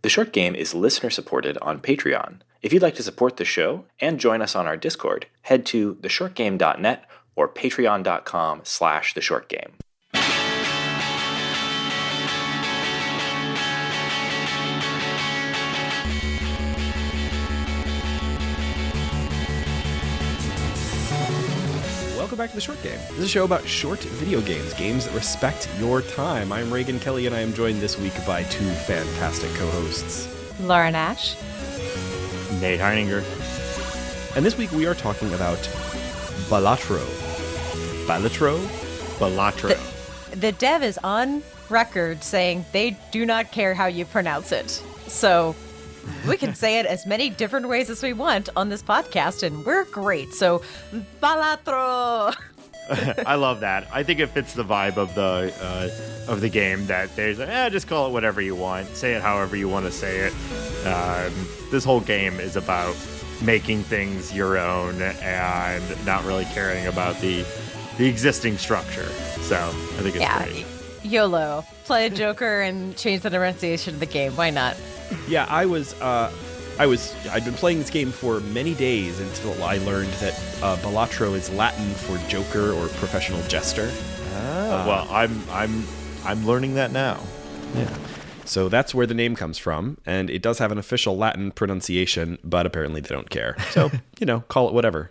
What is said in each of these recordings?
The Short Game is listener-supported on Patreon. If you'd like to support the show and join us on our Discord, head to theshortgame.net or patreon.com/theshortgame. Welcome back to The Short Game. This is a show about short video games, games that respect your time. I'm Reagan Kelly, and I am joined this week by two fantastic co-hosts. Laura Nash. Nate Heininger. And this week we are talking about Balatro. Balatro? The dev is on record saying they do not care how you pronounce it. So we can say it as many different ways as we want on this podcast, and we're great. So, Balatro! I love that. I think it fits the vibe of the game that there's just call it whatever you want. Say it however you want to say it. This whole game is about making things your own and not really caring about the existing structure. So I think it's great. YOLO. Play a Joker and change the pronunciation of the game. Why not? Yeah, I'd been playing this game for many days until I learned that Balatro is Latin for Joker or professional jester. Well, I'm learning that now. Yeah. So that's where the name comes from, and it does have an official Latin pronunciation, but apparently they don't care. So, call it whatever.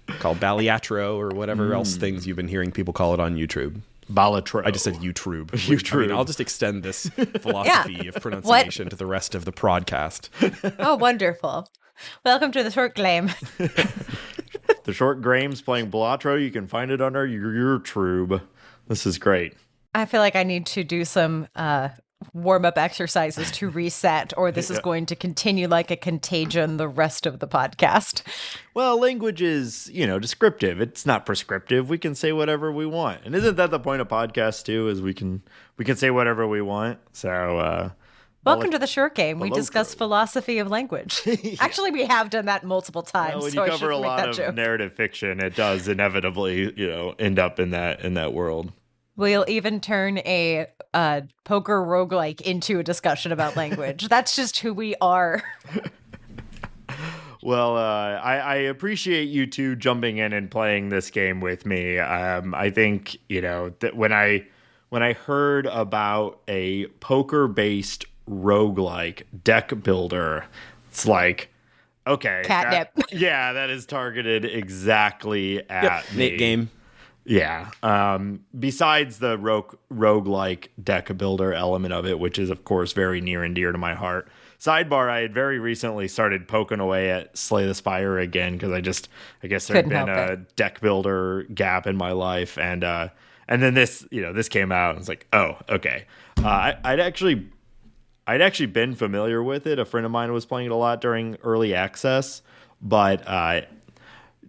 Call Balatro or whatever else things you've been hearing people call it on YouTube. Balatro. I just said YouTube. YouTube. I mean, I'll just extend this philosophy of pronunciation to the rest of the podcast. Oh, wonderful. Welcome to the Short Game. The Short Game's playing Balatro. You can find it on our YouTube. This is great. I feel like I need to do some warm-up exercises to reset, or this is going to continue like a contagion the rest of the podcast. Well, language is, descriptive. It's not prescriptive. We can say whatever we want. And isn't that the point of podcasts too, is we can say whatever we want. So welcome to the Short Game. We discuss philosophy of language. Yeah. Actually, we have done that multiple times. When so you cover a lot of narrative fiction, it does inevitably, end up in that world. We'll even turn a poker roguelike into a discussion about language. That's just who we are. Well, I appreciate you two jumping in and playing this game with me. I think, that when I heard about a poker-based roguelike deck builder, it's like, okay. Catnip. That is targeted exactly at me. Nate game. Yeah. Besides the roguelike deck builder element of it, which is, of course, very near and dear to my heart. Sidebar, I had very recently started poking away at Slay the Spire again because I guess there had been a deck builder gap in my life. And then this came out and it's like, oh, okay. I'd actually been familiar with it. A friend of mine was playing it a lot during early access, but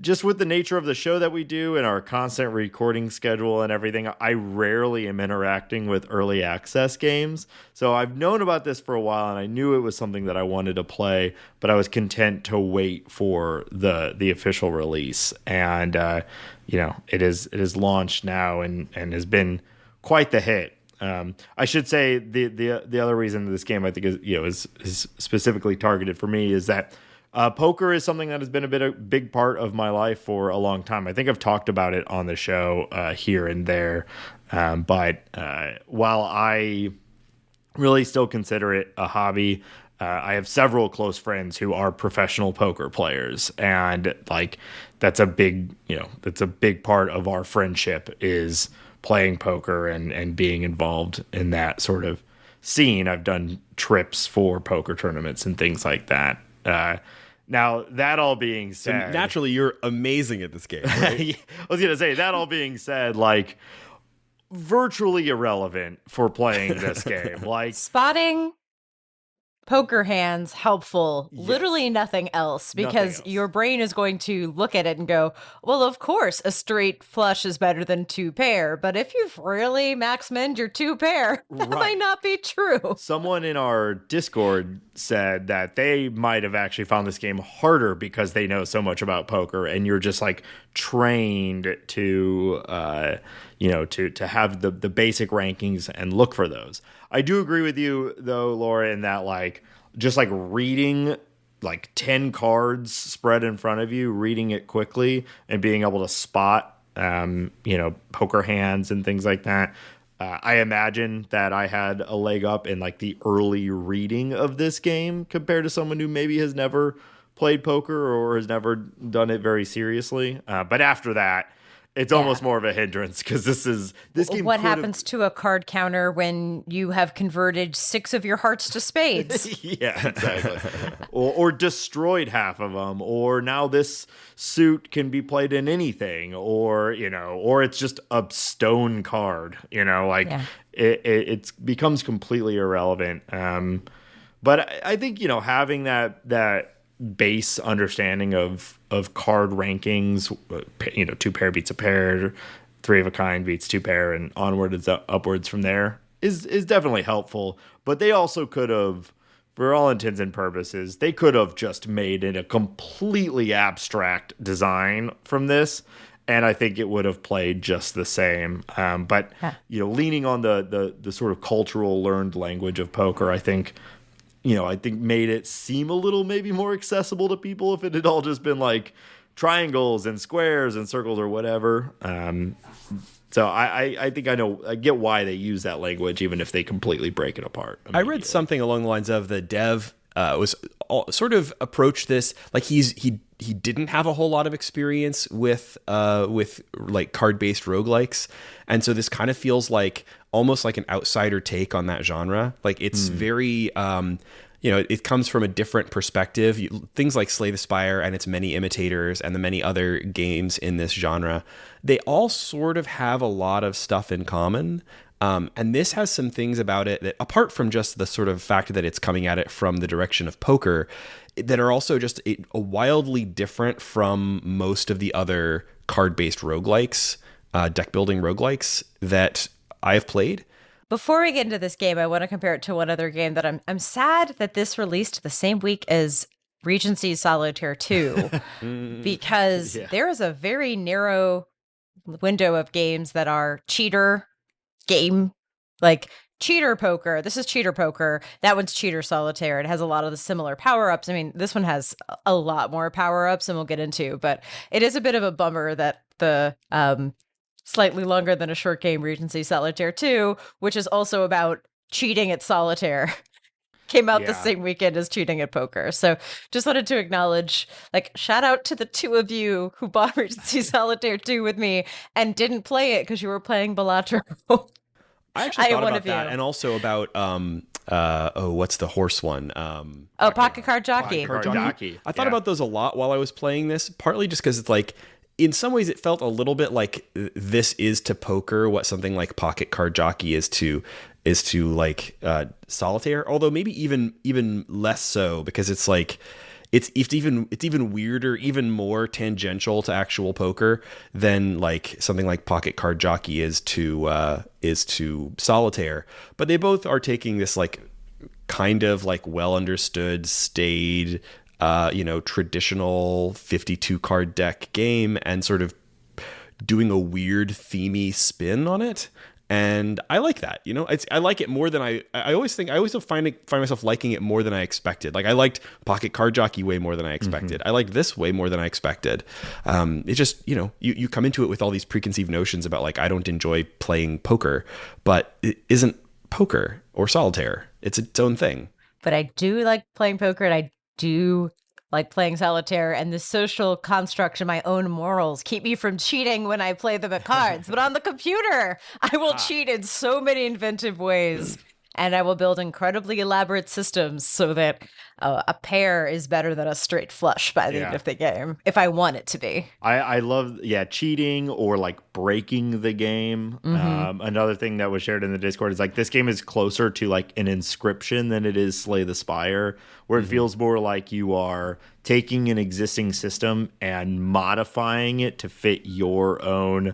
just with the nature of the show that we do and our constant recording schedule and everything, I rarely am interacting with early access games. So I've known about this for a while, and I knew it was something that I wanted to play, but I was content to wait for the official release. And it is launched now and has been quite the hit. I should say the other reason this game I think is specifically targeted for me is that poker is something that has been a big part of my life for a long time. I think I've talked about it on the show here and there. But while I really still consider it a hobby, I have several close friends who are professional poker players. And that's a big part of our friendship is playing poker and being involved in that sort of scene. I've done trips for poker tournaments and things like that. Now, that all being said... So naturally, you're amazing at this game, right? I was going to say, that all being said, virtually irrelevant for playing this game. Spotting poker hands helpful, yes. Literally nothing else, because your brain is going to look at it and go, well, of course a straight flush is better than two pair, but if you've really max-mined your two pair, that might not be true. Someone in our Discord said that they might have actually found this game harder because they know so much about poker, and you're just trained to to have the basic rankings and look for those. I do agree with you though, Laura, in that like just like reading like 10 cards spread in front of you, reading it quickly and being able to spot poker hands and things like that. I imagine that I had a leg up in like the early reading of this game compared to someone who maybe has never played poker or has never done it very seriously. But after that, it's almost more of a hindrance because this game. What happens to a card counter when you have converted 6 of your hearts to spades? Yeah, exactly. or destroyed half of them, or now this suit can be played in anything, or it's just a stone card. It becomes completely irrelevant. But I think having that base understanding of card rankings, 2 pair beats a pair, 3 of a kind beats 2 pair, and onward and upwards from there is definitely helpful. But they also could have, for all intents and purposes, they could have just made it a completely abstract design from this, and I think it would have played just the same. But leaning on the sort of cultural learned language of poker, I think made it seem a little maybe more accessible to people if it had all just been like triangles and squares and circles or whatever. So I think I get why they use that language, even if they completely break it apart. I read something along the lines of the dev was sort of approached this like he didn't have a whole lot of experience with like card-based roguelikes, and so this kind of feels like almost like an outsider take on that genre. Like it's very it comes from a different perspective. Things like Slay the Spire and its many imitators and the many other games in this genre, they all sort of have a lot of stuff in common. And this has some things about it that, apart from just the sort of fact that it's coming at it from the direction of poker, that are also just wildly different from most of the other card-based roguelikes, deck-building roguelikes that I've played. Before we get into this game, I want to compare it to one other game that I'm sad that this released the same week as Regency Solitaire 2, because there is a very narrow window of games that are cheater game, like cheater poker. This is cheater poker. That one's cheater solitaire. It has a lot of the similar power-ups. I mean, this one has a lot more power-ups and we'll get into, but it is a bit of a bummer that the slightly longer than a short game Regency Solitaire 2, which is also about cheating at solitaire, came out the same weekend as cheating at poker. So just wanted to acknowledge, like, shout out to the 2 of you who bought Regency Solitaire 2 with me and didn't play it because you were playing Balatro. I actually thought about that, and also about what's the horse one? Pocket Card Jockey. Pocket Card Jockey. I thought about those a lot while I was playing this, partly just because it's like, in some ways it felt a little bit like this is to poker what something like Pocket Card Jockey is to like solitaire, although maybe even less so, because it's like it's even weirder, even more tangential to actual poker than like something like Pocket Card Jockey is to solitaire. But they both are taking this like kind of like well understood, staid, traditional 52 card deck game and sort of doing a weird themey spin on it. And I like that, I like it more than I always find myself liking it more than I expected. Like I liked Pocket Card Jockey way more than I expected. I liked this way more than I expected. It just, you come into it with all these preconceived notions about like, I don't enjoy playing poker, but it isn't poker or solitaire. It's its own thing. But I do like playing poker, and I do like playing solitaire, and the social construct of my own morals keep me from cheating when I play them at cards. But on the computer, I will cheat in so many inventive ways, and I will build incredibly elaborate systems so that a pair is better than a straight flush by the end of the game, if I want it to be. I love, cheating or like breaking the game. Another thing that was shared in the Discord is like this game is closer to like an Inscription than it is Slay the Spire, where it feels more like you are taking an existing system and modifying it to fit your own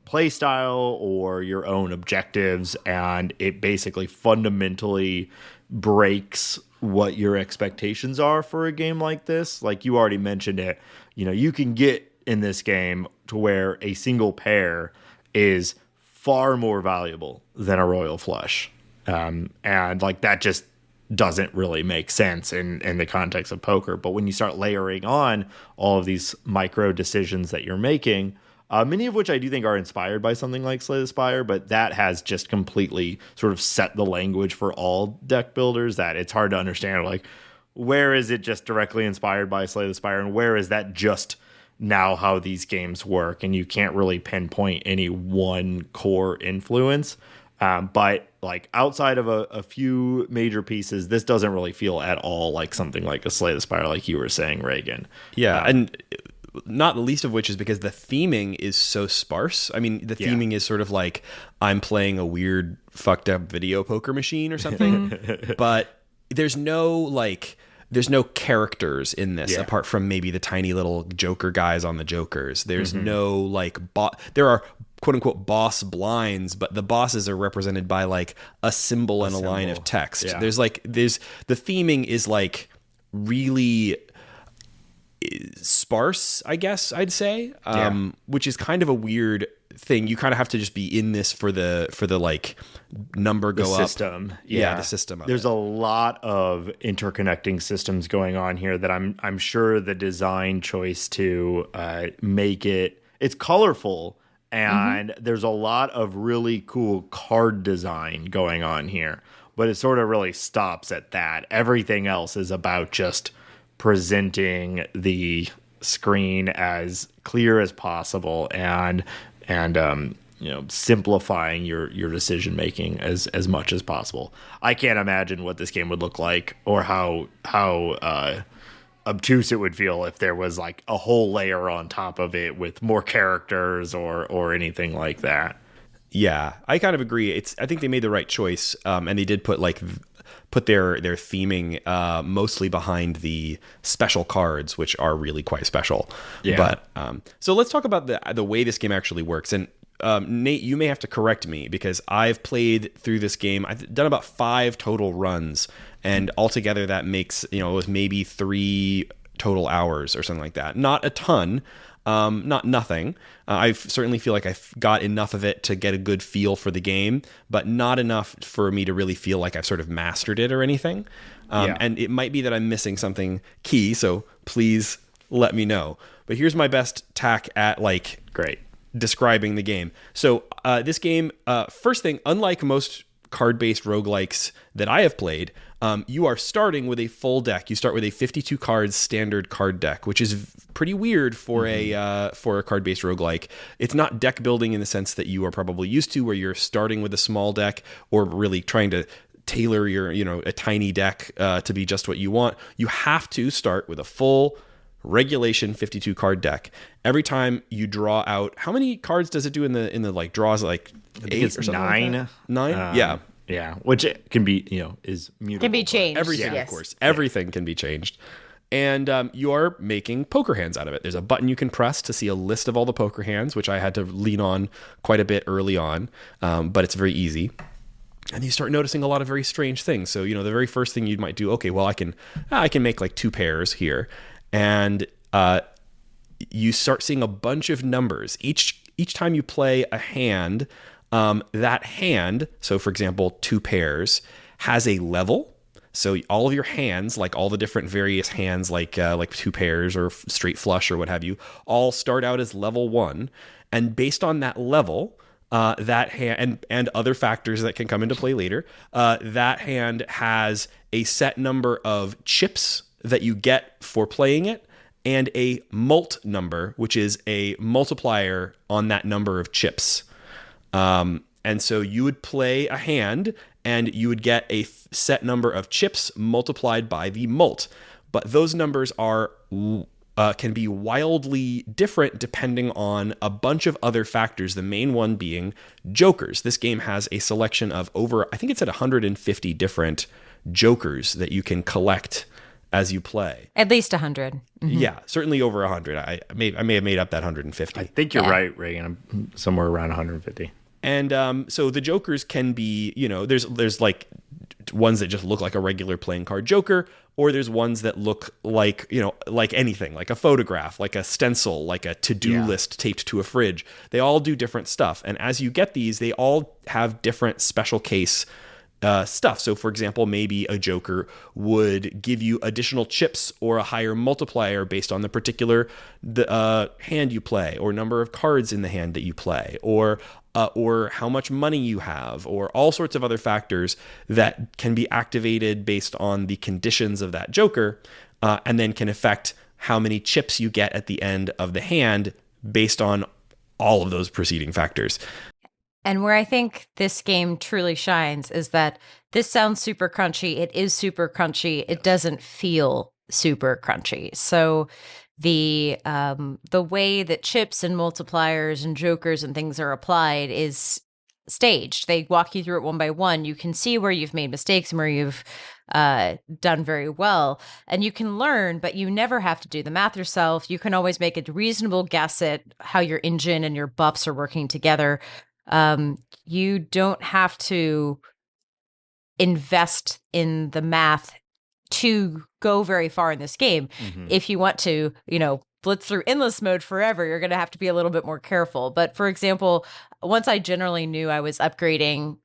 play style or your own objectives, and it basically fundamentally breaks what your expectations are for a game like this. Like you already mentioned it, you can get in this game to where a single pair is far more valuable than a royal flush. And like that just doesn't really make sense in the context of poker. But when you start layering on all of these micro decisions that you're making, many of which I do think are inspired by something like Slay the Spire, but that has just completely sort of set the language for all deck builders that it's hard to understand, like, where is it just directly inspired by Slay the Spire and where is that just now how these games work? And you can't really pinpoint any one core influence. But like outside of a few major pieces, this doesn't really feel at all like something like a Slay the Spire, like you were saying, Reagan. Yeah, and not the least of which is because the theming is so sparse. I mean, the theming is sort of like I'm playing a weird fucked up video poker machine or something, but there's no characters in this apart from maybe the tiny little Joker guys on the Jokers. There's no like there are quote unquote boss blinds, but the bosses are represented by like a symbol and a line of text. Yeah. There's the theming is like really sparse, I guess I'd say, which is kind of a weird thing. You kind of have to just be in this for the like number go the up system. Yeah, the system. There's a lot of interconnecting systems going on here that I'm sure the design choice to make it's colorful and there's a lot of really cool card design going on here, but it sort of really stops at that. Everything else is about just presenting the screen as clear as possible and simplifying your decision making as much as possible. I can't imagine what this game would look like or how obtuse it would feel if there was like a whole layer on top of it with more characters or anything like that. Yeah, I kind of agree. I think they made the right choice, and they did put their theming mostly behind the special cards, which are really quite special. Yeah. But so let's talk about the way this game actually works. And Nate, you may have to correct me because I've played through this game. I've done about 5 total runs, and altogether that makes it was maybe 3 total hours or something like that. Not a ton. Not nothing. I certainly feel like I've got enough of it to get a good feel for the game, but not enough for me to really feel like I've sort of mastered it or anything. And it might be that I'm missing something key, so please let me know. But here's my best tack at describing the game. So this game, first thing, unlike most card-based roguelikes that I have played, you are starting with a full deck. You start with a 52 cards standard card deck, which is pretty weird for a card-based roguelike. It's not deck building in the sense that you are probably used to, where you're starting with a small deck or really trying to tailor your a tiny deck to be just what you want. You have to start with a full regulation 52 card deck. Every time you draw out, how many cards does it do in the like draws? Like 8 or something? 9. Like 9? Yeah, which it can be, is mutable. Can be changed. Everything, of course. Everything can be changed. And you are making poker hands out of it. There's a button you can press to see a list of all the poker hands, which I had to lean on quite a bit early on, but it's very easy. And you start noticing a lot of very strange things. So, the very first thing you might do, okay, well, I can make like 2 pairs here. And you start seeing a bunch of numbers. Each time you play a hand, that hand, so for example, 2 pairs, has a level. So all of your hands, like all the different various hands, like 2 pairs or straight flush or what have you, all start out as level 1. And based on that level, that hand and other factors that can come into play later, that hand has a set number of chips that you get for playing it, and a mult number, which is a multiplier on that number of chips. And so you would play a hand, and you would get a set number of chips multiplied by the mult. But those numbers can be wildly different depending on a bunch of other factors, the main one being jokers. This game has a selection of I think it's at 150 different jokers that you can collect as you play. At least 100. Mm-hmm. Yeah, certainly over 100. I may have made up that 150. I think you're right, Reagan. I'm somewhere around 150. And so the jokers can be, there's like ones that just look like a regular playing card joker, or there's ones that look like, like anything, like a photograph, like a stencil, like a to-do list taped to a fridge. They all do different stuff. And as you get these, they all have different special case stuff. So, for example, maybe a joker would give you additional chips or a higher multiplier based on the particular hand you play, or number of cards in the hand that you play, or how much money you have, or all sorts of other factors that can be activated based on the conditions of that joker, and then can affect how many chips you get at the end of the hand based on all of those preceding factors. And where I think this game truly shines is that this sounds super crunchy. It is super crunchy. It doesn't feel super crunchy. So the way that chips and multipliers and jokers and things are applied is staged. They walk you through it one by one. You can see where you've made mistakes and where you've done very well. And you can learn, but you never have to do the math yourself. You can always make a reasonable guess at how your engine and your buffs are working together. You don't have to invest in the math to go very far in this game. If you want to, blitz through endless mode forever, you're going to have to be a little bit more careful. But for example, once I generally knew I was upgrading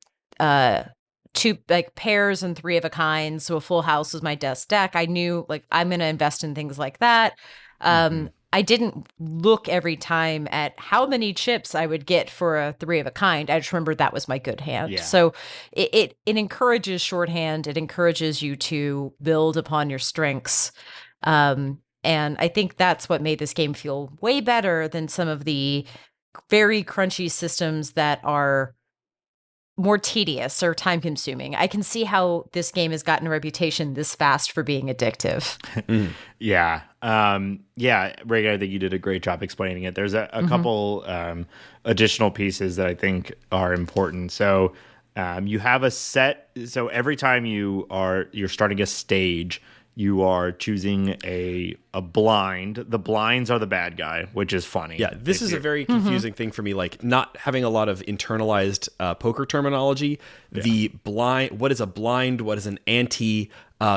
two pairs and three of a kind, so a full house was my best deck, I knew I'm going to invest in things like that. I didn't look every time at how many chips I would get for a three of a kind. I just remembered that was my good hand. Yeah. So it encourages shorthand. It encourages you to build upon your strengths. And I think that's what made this game feel way better than some of the very crunchy systems that are more tedious or time consuming. I can see how this game has gotten a reputation this fast for being addictive. Yeah. Reagan, I think you did a great job explaining it. There's a couple additional pieces that I think are important. So you have a set. So every time you're starting a stage, you are choosing a blind. The blinds are the bad guy, which is funny. Yeah, this is a very confusing thing for me, not having a lot of internalized poker terminology. Yeah. The blind, what is a blind, what is an ante,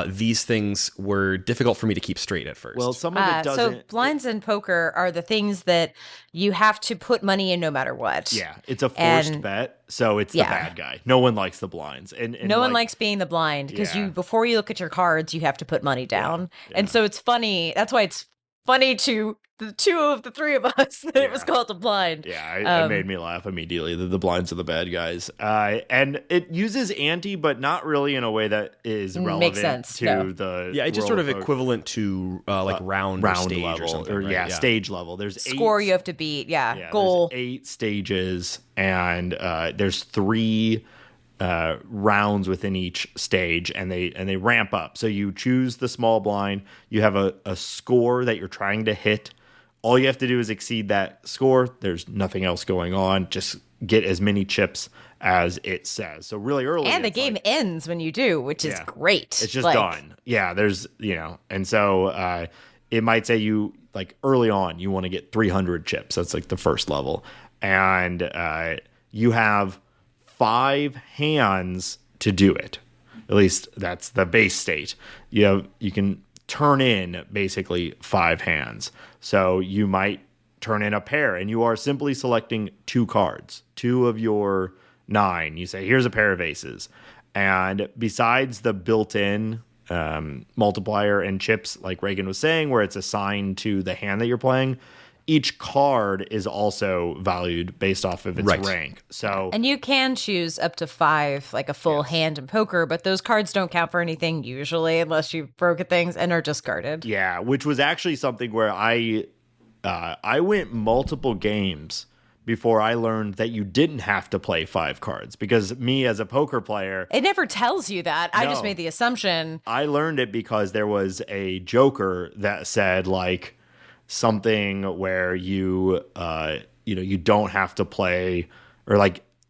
these things were difficult for me to keep straight at first. Well, some of it doesn't. So blinds in poker are the things that you have to put money in no matter what. Yeah, it's a forced bet, so it's the bad guy. No one likes the blinds. And no one likes being the blind, because before you look at your cards, you have to put money down. Yeah. And so it's funny. That's why it's funny to the two of the three of us that it was called a blind. Yeah, it made me laugh immediately. The blinds are the bad guys. And it uses ante, but not really in a way that is relevant makes sense, to the it's just sort of equivalent to round or stage level, or something. Or, right? Stage level. There's score you have to beat. Goal. There's 8 stages, and there's 3 rounds within each stage, and they ramp up. So you choose the small blind. You have a score that you're trying to hit. All you have to do is exceed that score. There's nothing else going on. Just get as many chips as it says. So really early. And the game ends when you do, which is great. It's just done. Yeah, there's, and so it might say you, early on, you want to get 300 chips. That's the first level. And you have 5 hands to do it. At least that's the base state. You can turn in basically 5 hands. So you might turn in a pair, and you are simply selecting 2 cards, 2 of your 9. You say, here's a pair of aces. And besides the built-in multiplier and chips, like Reagan was saying, where it's assigned to the hand that you're playing, each card is also valued based off of its rank. And you can choose up to 5, a full hand in poker, but those cards don't count for anything usually, unless you've broken things and are discarded. Yeah, which was actually something where I went multiple games before I learned that you didn't have to play 5 cards, because me as a poker player, it never tells you that. I just made the assumption. I learned it because there was a joker that said something where you you don't have to play, or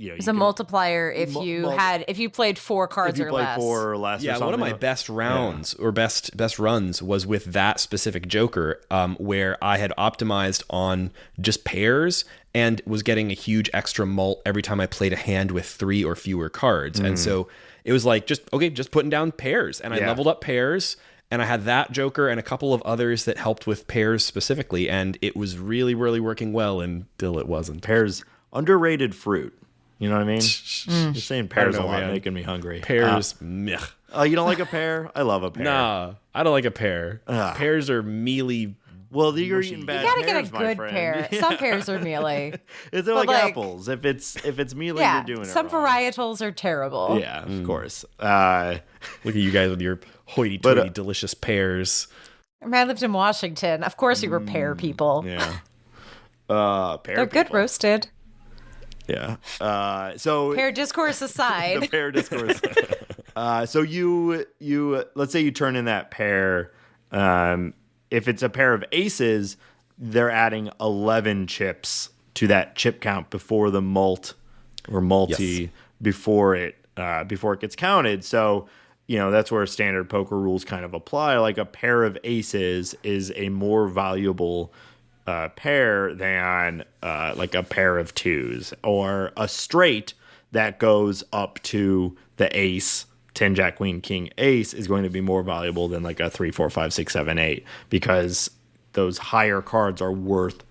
It's a multiplier if you played 4 cards if you or played less. 4 or less. Yeah, or something. one of my best rounds or best runs was with that specific Joker, where I had optimized on just pairs and was getting a huge extra mult every time I played a hand with 3 or fewer cards. And so it was like, just putting down pairs. And I leveled up pairs, and I had that Joker and a couple of others that helped with pairs specifically. And it was really, really working well until it wasn't. Pears, underrated fruit. You know what I mean? Just saying pears a lot, making me hungry. Pears, meh. Oh, you don't like a pear? I love a pear. Nah, I don't like a pear. Pears are mealy. Well, you're eating bad You gotta pears, get a good pear. Some pears are mealy. It's like apples. If it's mealy, you're doing it some wrong. varietals are terrible. Yeah, of course. Look at you guys with your hoity-toity delicious pears. I mean, I lived in Washington. Of course, we were pear people. Yeah. They're good roasted. Yeah. So Pear discourse aside. the pear discourse. So you let's say you turn in that pair. If it's a pair of aces, they're adding 11 chips to that chip count before the mult or multi before it gets counted. So that's where standard poker rules kind of apply. Like a pair of aces is a more valuable pair than like a pair of twos, or a straight that goes up to the ace. 10, Jack, Queen, King, Ace is going to be more valuable than like a 3, 4, 5, 6, 7, 8, because those higher cards are worth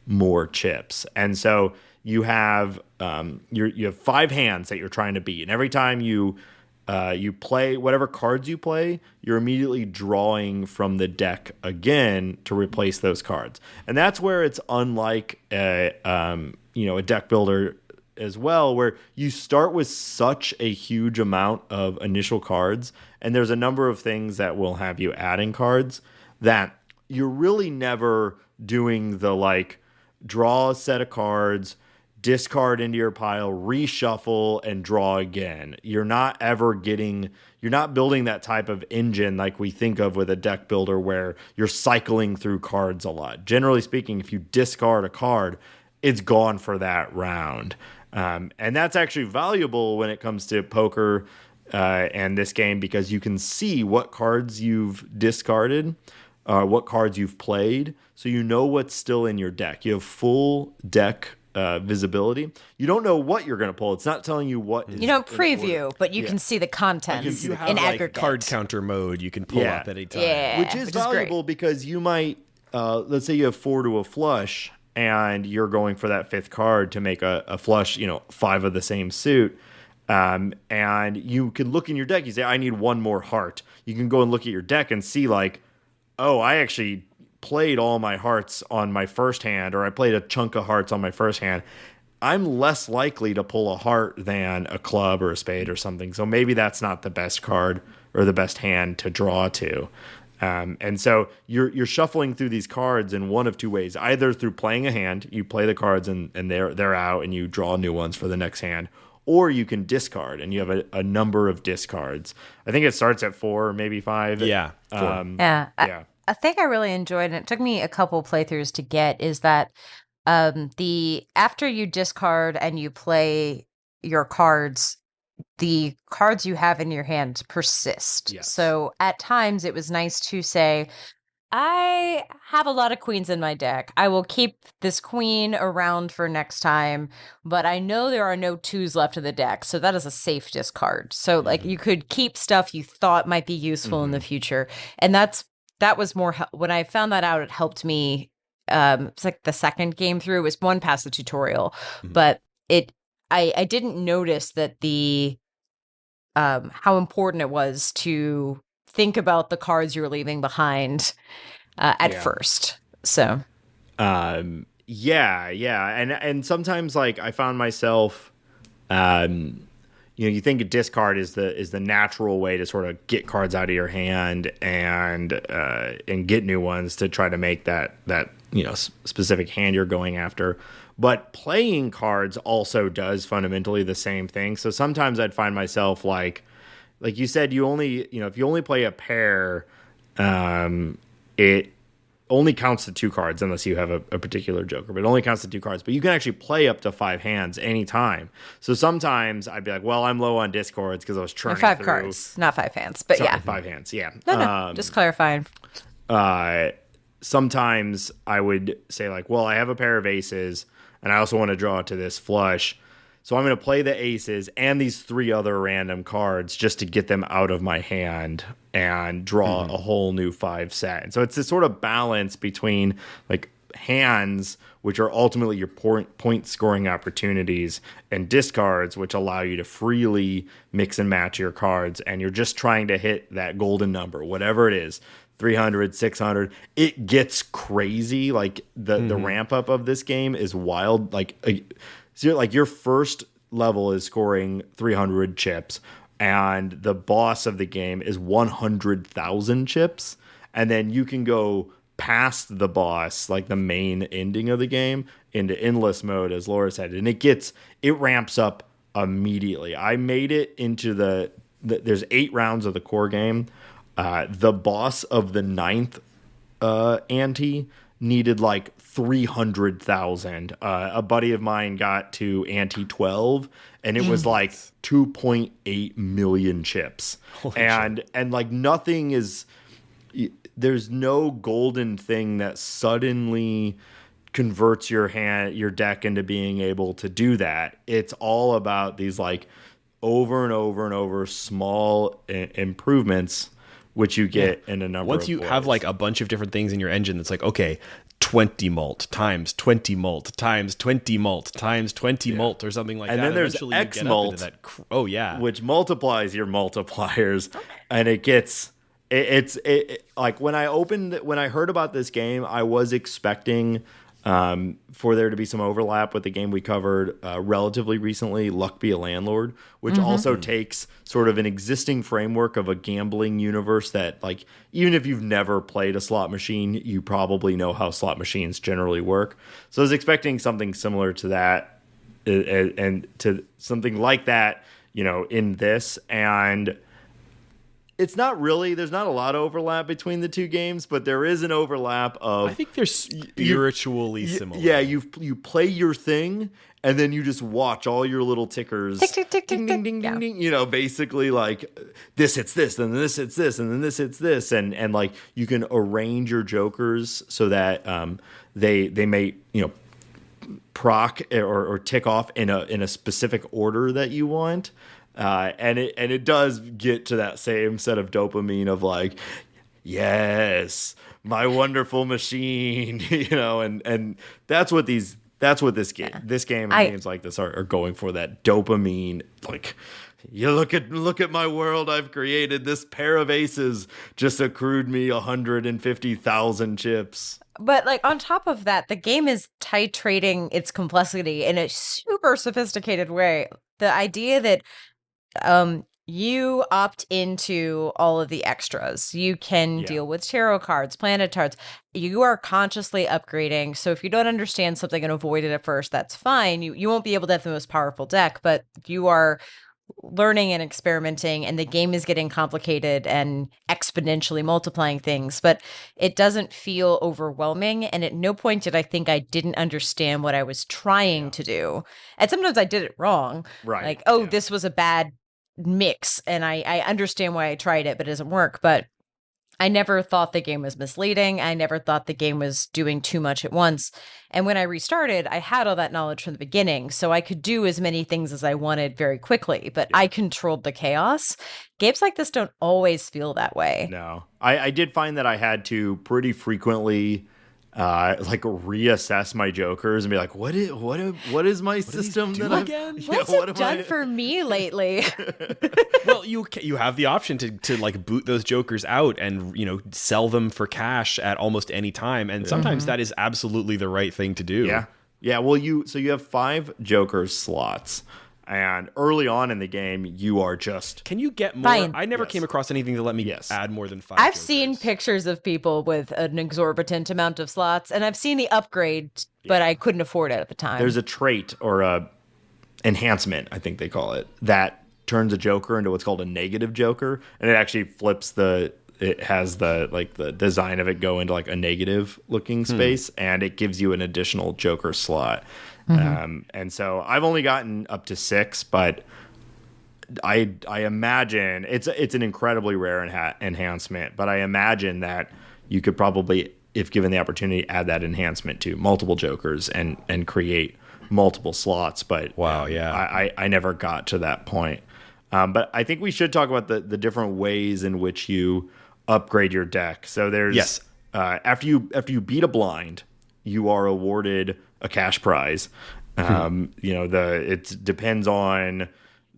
more chips. And so you have you have 5 hands that you're trying to beat, and every time you play whatever cards you play, you're immediately drawing from the deck again to replace those cards. And that's where it's unlike a deck builder as well, where you start with such a huge amount of initial cards, and there's a number of things that will have you adding cards, that you're really never doing the like draw a set of cards, discard into your pile, reshuffle, and draw again. You're not building that type of engine like we think of with a deck builder, where you're cycling through cards a lot. Generally speaking, if you discard a card, it's gone for that round. And that's actually valuable when it comes to poker and this game, because you can see what cards you've discarded, what cards you've played, so you know what's still in your deck. You have full deck visibility. You don't know what you're going to pull. It's not telling you what is. You don't preview, but you can see the contents You have in like aggregate. card counter mode you can pull up at any time. Yeah, which is valuable because you might, let's say you have 4 to a flush, and you're going for that 5th card to make a flush, 5 of the same suit. And you can look in your deck. You say, I need 1 more heart. You can go and look at your deck and see like, oh, I actually played all my hearts on my first hand, or I played a chunk of hearts on my first hand. I'm less likely to pull a heart than a club or a spade or something. So maybe that's not the best card or the best hand to draw to. And so you're shuffling through these cards in one of 2 ways: either through playing a hand, you play the cards and they're out, and you draw new ones for the next hand, or you can discard, and you have a number of discards. I think it starts at 4 or maybe 5. Yeah, 4. A thing I really enjoyed, and it took me a couple playthroughs to get, is that after you discard and you play your cards, the cards you have in your hand persist. Yes. So at times it was nice to say, I have a lot of queens in my deck. I will keep this queen around for next time, but I know there are no 2s left in the deck, so that is a safe discard. So like you could keep stuff you thought might be useful in the future. And that was more, when I found that out, it helped me. It's like the second game through, it was one past the tutorial, but I didn't notice that how important it was to think about the cards you're leaving behind at first. So, and sometimes like I found myself, you think a discard is the natural way to sort of get cards out of your hand and get new ones to try to make that specific hand you're going after. But playing cards also does fundamentally the same thing. So sometimes I'd find myself like you said, if you only play a pair, it only counts to 2 cards unless you have a particular joker, but it only counts to 2 cards. But you can actually play up to 5 hands anytime. So sometimes I'd be like, well, I'm low on discords because I was churning 5 through. cards, not 5 hands, but Sorry, yeah. 5 hands, yeah. No, just clarifying. Sometimes I would say like, well, I have a pair of aces and I also want to draw to this flush. So I'm going to play the aces and these 3 other random cards just to get them out of my hand and draw a whole new 5 set. And so it's this sort of balance between like hands, which are ultimately your point scoring opportunities, and discards, which allow you to freely mix and match your cards. And you're just trying to hit that golden number, whatever it is. 300, 600. It gets crazy. Like the ramp up of this game is wild. Like your first level is scoring 300 chips, and the boss of the game is 100,000 chips. And then you can go past the boss, like the main ending of the game, into endless mode, as Laura said, and it ramps up immediately. I made it into there's 8 rounds of the core game. The boss of the 9th ante needed like 300,000. A buddy of mine got to ante 12, and it was like 2.8 million chips. And like nothing is. There's no golden thing that suddenly converts your deck into being able to do that. It's all about these like over and over and over small improvements, which you get in a number Once of you ways. have like a bunch of different things in your engine, it's like, okay, 20 mult times 20 mult times 20 mult times 20 mult or something like that. And then there's eventually X you get mult, up into that oh yeah, which multiplies your multipliers, and it gets like when I heard about this game, I was expecting for there to be some overlap with the game we covered relatively recently, Luck Be a Landlord, which also takes sort of an existing framework of a gambling universe that, like, even if you've never played a slot machine, you probably know how slot machines generally work. So I was expecting something similar to that and to something like that, in this. And it's not really, there's not a lot of overlap between the two games, but there is an overlap of, I think they're spiritually similar. Yeah, you play your thing, and then you just watch all your little tickers. Tick, tick, tick, ding, tick, ding, ding, tick. ding, ding. Basically like this hits this, and then this hits this, and then this hits this, and like you can arrange your jokers so that they may proc or tick off in a specific order that you want. And it does get to that same set of dopamine of like, yes, my wonderful machine, and that's what this game and games like this are going for, that dopamine. Like, you look at my world I've created. This pair of aces just accrued me 150,000 chips. But like on top of that, the game is titrating its complexity in a super sophisticated way. The idea that you opt into all of the extras. You can deal with tarot cards, planet cards. You are consciously upgrading. So if you don't understand something and avoid it at first, that's fine. You won't be able to have the most powerful deck, but you are learning and experimenting, and the game is getting complicated and exponentially multiplying things, but it doesn't feel overwhelming. And at no point did I think I didn't understand what I was trying to do. And sometimes I did it wrong. Right. Like, this was a bad mix, and I understand why I tried it, but it doesn't work. But I never thought the game was misleading. I never thought the game was doing too much at once. And when I restarted, I had all that knowledge from the beginning, so I could do as many things as I wanted very quickly, but I controlled the chaos. Games like this don't always feel that way. No. I did find that I had to pretty frequently reassess my jokers and be like, what is my system that I'm again? What's it done for me lately? Well, you have the option to like boot those jokers out and sell them for cash at almost any time, and sometimes that is absolutely the right thing to do. Yeah. Well, you have 5 joker slots. And early on in the game, you are just... Can you get more? Fine. I never came across anything to let me add more than 5 I've jokers. seen pictures of people with an exorbitant amount of slots, and I've seen the upgrade, but I couldn't afford it at the time. There's a trait or a enhancement, I think they call it, that turns a joker into what's called a negative joker, and it actually flips it has the design of it go into like a negative looking space, and it gives you an additional joker slot. And so I've only gotten up to 6, but I imagine it's an incredibly rare enhancement, but I imagine that you could probably, if given the opportunity, add that enhancement to multiple jokers and create multiple slots. But wow, yeah, I never got to that point. But I think we should talk about the different ways in which you upgrade your deck. So there's after you beat a blind, you are awarded a cash prize. It depends on.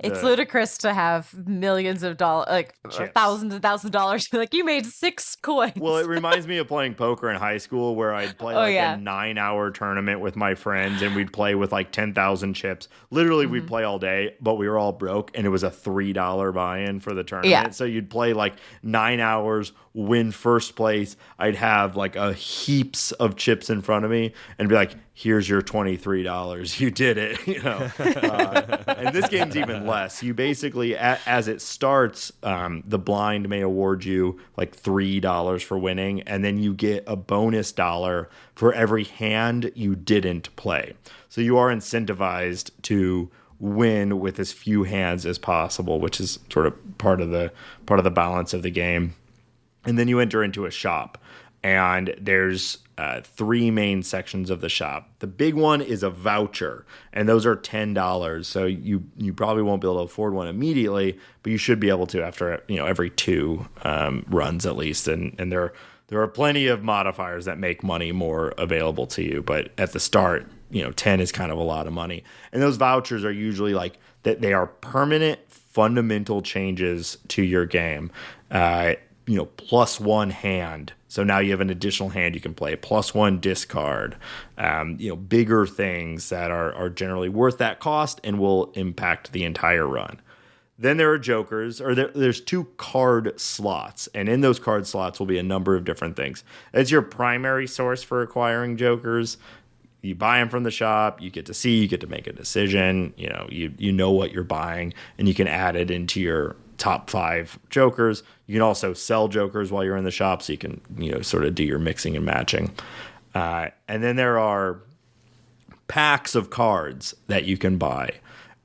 It's ludicrous to have millions of dollars, like Chips. thousands and thousands of dollars. Like, you made 6 coins. Well, it reminds me of playing poker in high school, where I'd play a 9-hour tournament with my friends, and we'd play with like 10,000 chips. Literally, we'd play all day, but we were all broke, and it was a $3 buy-in for the tournament. Yeah. So you'd play like 9 hours, win first place. I'd have like heaps of chips in front of me, and be like, "Here's your $23. You did it." And this game's even less. You basically, as it starts, the blind may award you like $3 for winning, and then you get a bonus dollar for every hand you didn't play. So you are incentivized to win with as few hands as possible, which is sort of part of the balance of the game. And then you enter into a shop, and there's 3 main sections of the shop. The big one is a voucher, and those are $10. So you probably won't be able to afford one immediately, but you should be able to after every 2 runs at least. And there are plenty of modifiers that make money more available to you, but at the start, 10 is kind of a lot of money. And those vouchers are usually like that. They are permanent, fundamental changes to your game. +1 hand. So now you have an additional hand you can play. +1 discard. Bigger things that are generally worth that cost and will impact the entire run. Then there are jokers, or there's 2 card slots, and in those card slots will be a number of different things. As your primary source for acquiring jokers, you buy them from the shop. You get to make a decision. You know what you're buying, and you can add it into your top 5 jokers. You can also sell jokers while you're in the shop, so you can sort of do your mixing and matching. And then there are packs of cards that you can buy,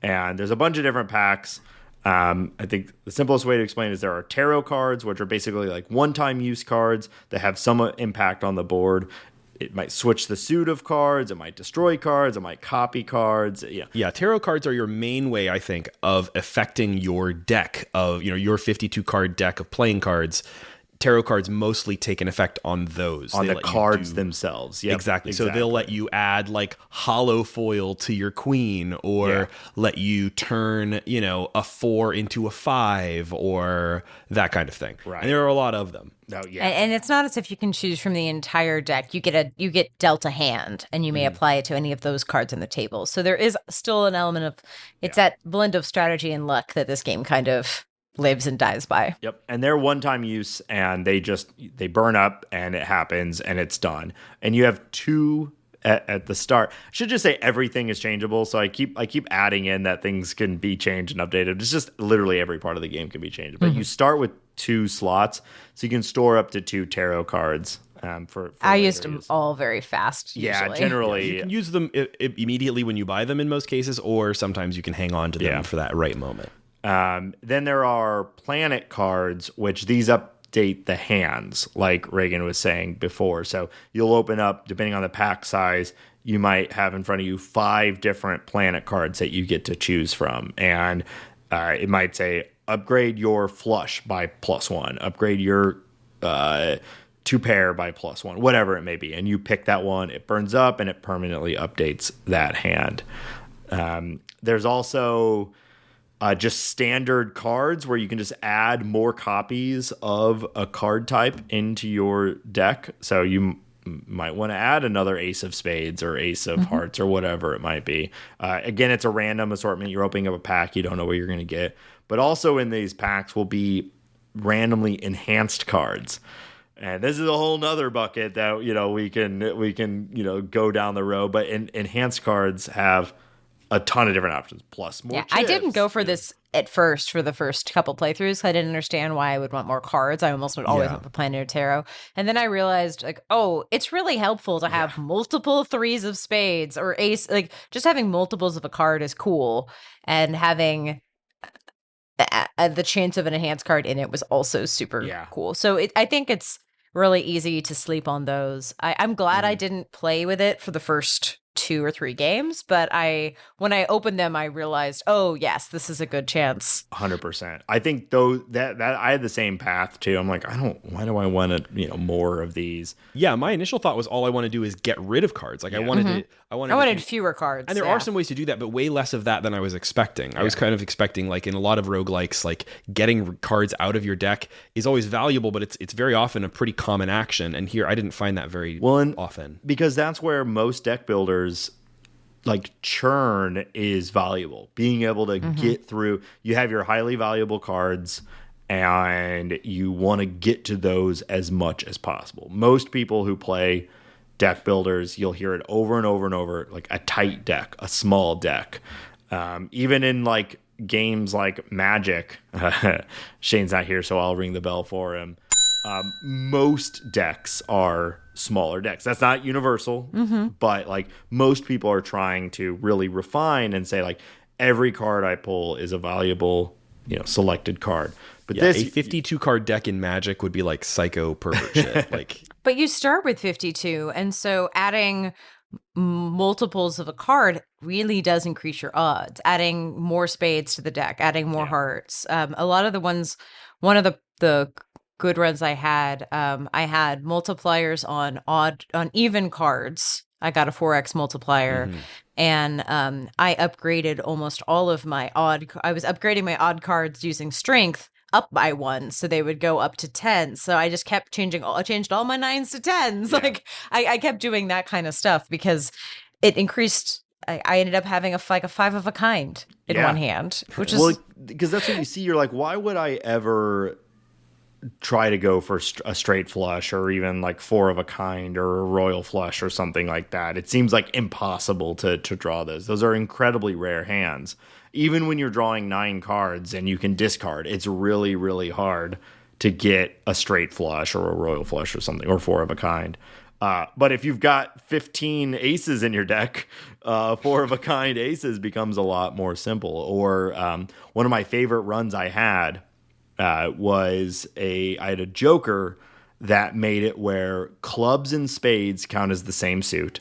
and there's a bunch of different packs. I think the simplest way to explain it is there are tarot cards, which are basically like one-time use cards that have some impact on the board. It might switch the suit of cards. It might destroy cards. It might copy cards. Yeah, tarot cards are your main way, I think, of affecting your deck of, your 52 card deck of playing cards. Tarot cards mostly take an effect on those. On the cards themselves. Yep, exactly. So they'll let you add like hollow foil to your queen, or let you turn, a 4 into a 5, or that kind of thing. Right. And there are a lot of them. Oh, yeah. And it's not as if you can choose from the entire deck. You get dealt a hand, and you may apply it to any of those cards on the table. So there is still an element of that blend of strategy and luck that this game kind of lives and dies by. Yep. And they're one-time use, and they burn up, and it happens, and it's done. And you have 2 at the start. I should just say everything is changeable. So I keep adding in that things can be changed and updated. It's just literally every part of the game can be changed. But you start with 2 slots, so you can store up to 2 tarot cards. For I used them all very fast. Yeah, usually. generally. You can use them immediately when you buy them in most cases, or sometimes you can hang on to them for that right moment. Then there are planet cards, which these update the hands, like Reagan was saying before. So you'll open up, depending on the pack size, you might have in front of you 5 different planet cards that you get to choose from. And it might say, upgrade your flush by +1, upgrade your 2 pair by +1, whatever it may be. And you pick that one, it burns up, and it permanently updates that hand. There's also just standard cards where you can just add more copies of a card type into your deck. So you might want to add another Ace of Spades or Ace of Hearts or whatever it might be. Again, it's a random assortment. You're opening up a pack. You don't know what you're going to get. But also in these packs will be randomly enhanced cards. And this is a whole nother bucket that, we can go down the road. But enhanced cards have a ton of different options, plus more chips. I didn't go for this at first for the first couple playthroughs. I didn't understand why I would want more cards. I almost would always want the Planetary Tarot. And then I realized, like, oh, it's really helpful to have multiple threes of spades or ace. Like, just having multiples of a card is cool. And having the chance of an enhanced card in it was also super cool. So I think it's really easy to sleep on those. I'm glad I didn't play with it for the first 2 or 3 games, but when I opened them, I realized, oh yes, this is a good chance. 100%. I think though that I had the same path too. I'm like, why do I want to, more of these? Yeah, my initial thought was all I want to do is get rid of cards. Like I wanted fewer cards. And there are some ways to do that, but way less of that than I was expecting. I was kind of expecting, like in a lot of roguelikes, like getting cards out of your deck is always valuable, but it's very often a pretty common action. And here I didn't find that very often. Because that's where most deck builders, like, churn is valuable. Being able to get through, you have your highly valuable cards and you want to get to those as much as possible. Most people who play deck builders, you'll hear it over and over and over, like a tight deck, a small deck. Even in like games like Magic, Shane's not here, so I'll ring the bell for him. Most decks are smaller decks. That's not universal, but like most people are trying to really refine and say, like, every card I pull is a valuable, selected card. But a 52 card deck in Magic would be like psycho pervert shit. Like, but you start with 52, and so adding multiples of a card really does increase your odds. Adding more spades to the deck, adding more hearts. A lot of the ones, one of the good runs I had multipliers on even cards. I got a 4x multiplier, and I upgraded almost all of my I was upgrading my odd cards using strength up by 1, so they would go up to 10. So I just kept I changed all my 9s to 10s. Like I kept doing that kind of stuff because it increased. I ended up having a 5 of a kind in one hand, which is because that's what you see. You're like, why would I ever try to go for a straight flush or even like 4 of a kind or a royal flush or something like that? It seems like impossible to draw those. Those are incredibly rare hands. Even when you're drawing 9 cards and you can discard, it's really, really hard to get a straight flush or a royal flush or something, or 4 of a kind. But if you've got 15 aces in your deck, 4 of a kind aces becomes a lot more simple. Or one of my favorite runs I had was I had a joker that made it where clubs and spades count as the same suit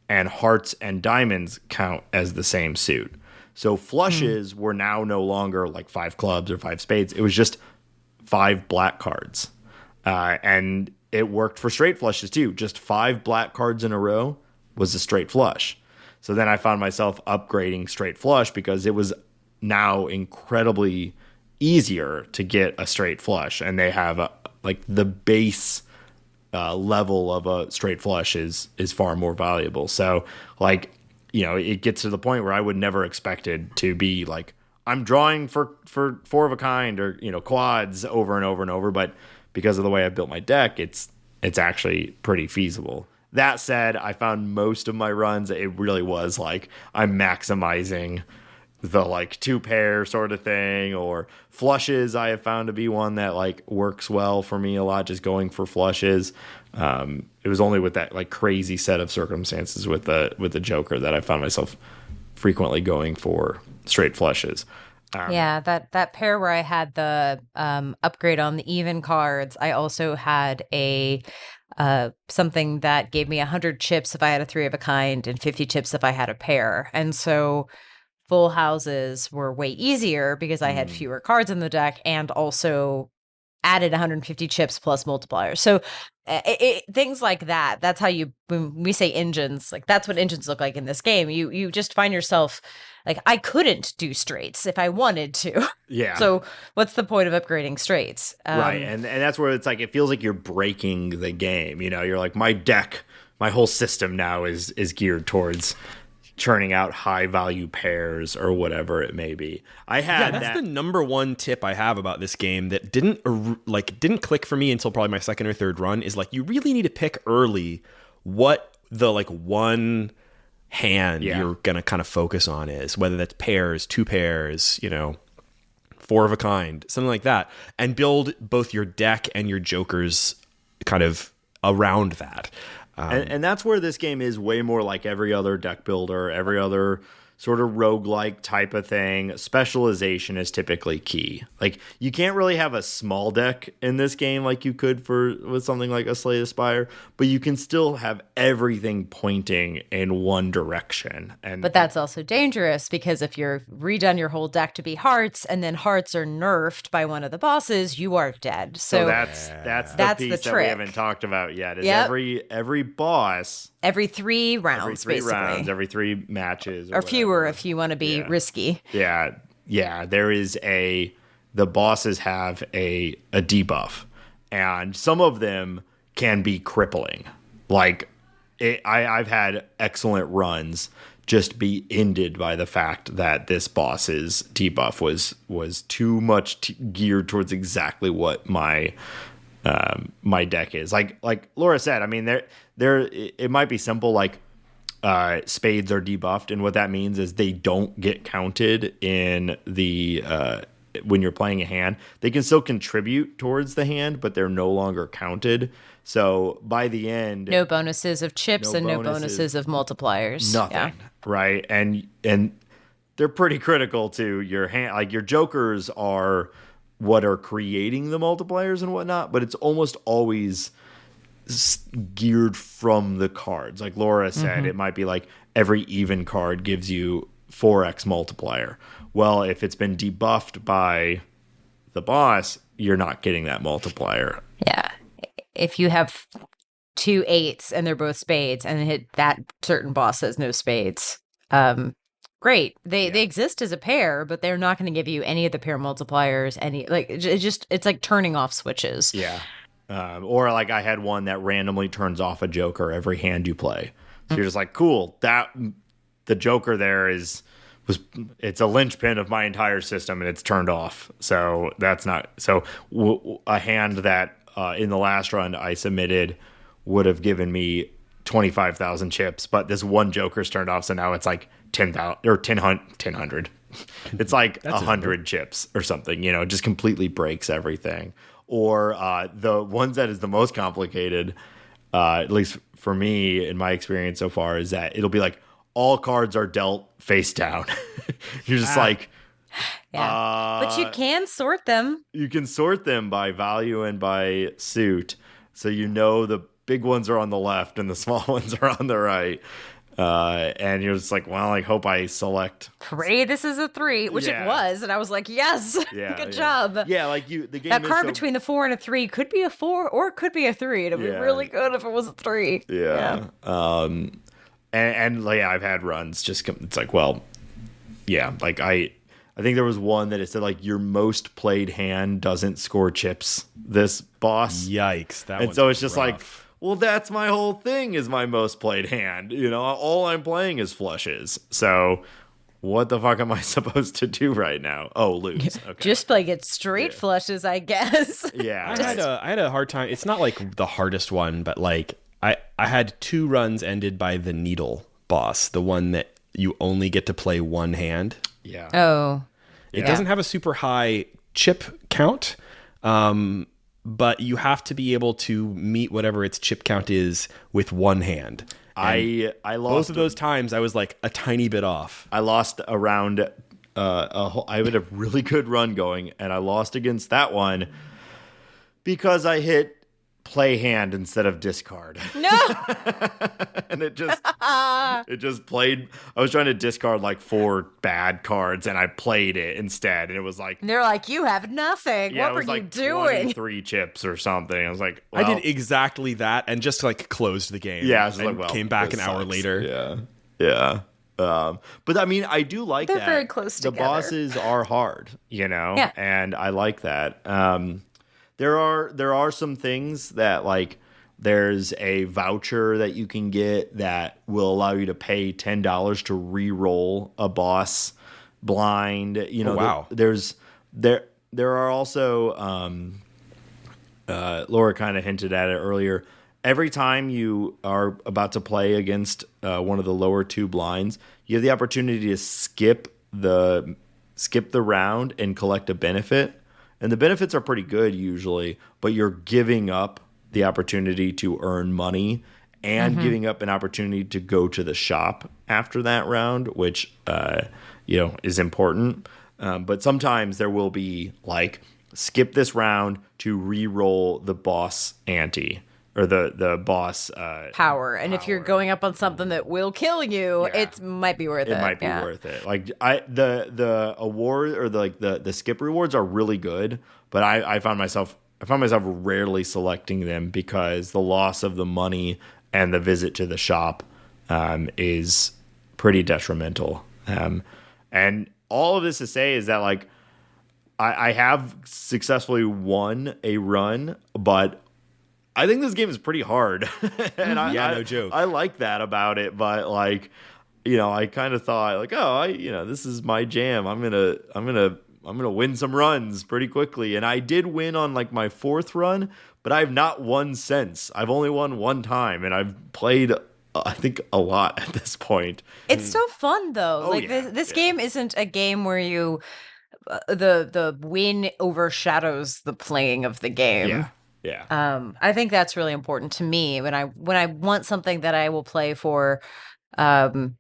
and hearts and diamonds count as the same suit. So flushes were now no longer like 5 clubs or 5 spades. It was just 5 black cards. And it worked for straight flushes too. Just 5 black cards in a row was a straight flush. So then I found myself upgrading straight flush because it was now incredibly easier to get a straight flush. And they have like the base level of a straight flush is far more valuable. So like, it gets to the point where I would never expect it to be like, I'm drawing for 4 of a kind or, quads over and over and over. But because of the way I built my deck, it's actually pretty feasible. That said, I found most of my runs, it really was like I'm maximizing the like 2 pair sort of thing, or flushes I have found to be one that like works well for me a lot, just going for flushes. It was only with that like crazy set of circumstances with the Joker that I found myself frequently going for straight flushes. That pair where I had the upgrade on the even cards, I also had a something that gave me 100 chips if I had a 3 of a kind and 50 chips if I had a pair. And so full houses were way easier because I had fewer cards in the deck and also added 150 chips plus multipliers. So things like that. That's how when we say engines, like that's what engines look like in this game. You just find yourself like, I couldn't do straights if I wanted to. Yeah. So what's the point of upgrading straights? Right. And that's where it's like, it feels like you're breaking the game. You're like, my deck, my whole system now is geared towards churning out high value pairs or whatever it may be. That's the number one tip I have about this game that didn't click for me until probably my second or third run, is like, you really need to pick early what the like one hand you're gonna kind of focus on is, whether that's pairs, 2 pairs, four of a kind, something like that, and build both your deck and your jokers kind of around that. And that's where this game is way more like every other deck builder, every other sort of roguelike type of thing. Specialization is typically key. Like, you can't really have a small deck in this game like you could with something like a Slay the Spire, but you can still have everything pointing in one direction. But that's also dangerous, because if you're redone your whole deck to be hearts and then hearts are nerfed by one of the bosses, you are dead. So that's the piece that we haven't talked about yet. Is every boss, every 3 rounds, every 3 matches, or fewer if you want to be risky. There is the bosses have a debuff, and some of them can be crippling. Like, I've had excellent runs just be ended by the fact that this boss's debuff was too much geared towards exactly what my deck is. Like Laura said, I mean, it might be simple, like spades are debuffed, and what that means is they don't get counted in the when you're playing a hand. They can still contribute towards the hand, but they're no longer counted. So by the end, no bonuses of chips and no bonuses of multipliers. Nothing, right? And they're pretty critical to your hand. Like, your jokers are what are creating the multipliers and whatnot, but it's almost always geared from the cards. Like Laura said, it might be like every even card gives you 4x multiplier. Well, if it's been debuffed by the boss, you're not getting that multiplier. Yeah. If you have 2 8s and they're both spades, and hit that certain boss says no spades, great. They exist as a pair, but they're not going to give you any of the pair multipliers. It's like turning off switches. Yeah. Or like I had one that randomly turns off a joker every hand you play. So you're just like, cool. The joker there it's a linchpin of my entire system, and it's turned off. So that's not a hand that in the last run I submitted would have given me 25,000 chips, but this one joker's turned off, so now it's like 10,000 or 10,100. It's like 100 chips or something. It just completely breaks everything. Or the ones that is the most complicated, at least for me in my experience so far, is that it'll be like all cards are dealt face down. You're just like, but you can sort them. You can sort them by value and by suit, so the big ones are on the left and the small ones are on the right. And you're just like, well, I hope I select. Pray this is a 3, which it was, and I was like, yes, good job. Yeah, like the game. That card between the 4 and a 3 could be a 4 or it could be a 3. It'd be really good if it was a 3. Yeah. And I've had runs. Just it's like, well, yeah, like I think there was one that it said like your most played hand doesn't score chips this boss. Yikes! And so it's just rough. Like, well, that's my whole thing is my most played hand. All I'm playing is flushes. So what the fuck am I supposed to do right now? Oh, lose. Okay. Just like it straight flushes, I guess. Yeah. I had a hard time. It's not like the hardest one, but like I had 2 runs ended by the needle boss, the one that you only get to play one hand. Yeah. Oh. It doesn't have a super high chip count. But you have to be able to meet whatever its chip count is with one hand. And I lost both of those times. I was like a tiny bit off. I lost around. I had a really good run going, and I lost against that one because I hit play hand instead of discard. No. And it just played. I was trying to discard like 4 bad cards, and I played it instead. And it was like, and they're like, you have nothing. Yeah, what were like you doing? 23 chips or something. I was like, well, I did exactly that and just like closed the game. Yeah, I was like, well, came back an hour later. Yeah. But I mean, I do like they're that. very close together. The bosses are hard, Yeah. and I like that. There are some things that like there's a voucher that you can get that will allow you to pay $10 to re-roll a boss blind. Wow. There are also Laura kind of hinted at it earlier. Every time you are about to play against one of the lower 2 blinds, you have the opportunity to skip the skip the round and collect a benefit. And the benefits are pretty good usually, but you're giving up the opportunity to earn money and giving up an opportunity to go to the shop after that round, which is important. But sometimes there will be like skip this round to re-roll the boss ante or the boss power. And if you're going up on something that will kill you, it might be worth it. It might be worth it. Like the award or the skip rewards are really good, but I found myself rarely selecting them because the loss of the money and the visit to the shop is pretty detrimental. And all of this to say is that like I have successfully won a run, but I think this game is pretty hard. And no joke. I like that about it, but like, I kind of thought like, this is my jam. I'm gonna win some runs pretty quickly, and I did win on like my 4th run, but I've not won since. I've only won one time, and I've played, I think, a lot at this point. It's still fun though. This game isn't a game where you the win overshadows the playing of the game. Yeah. I think that's really important to me when I want something that I will play for 30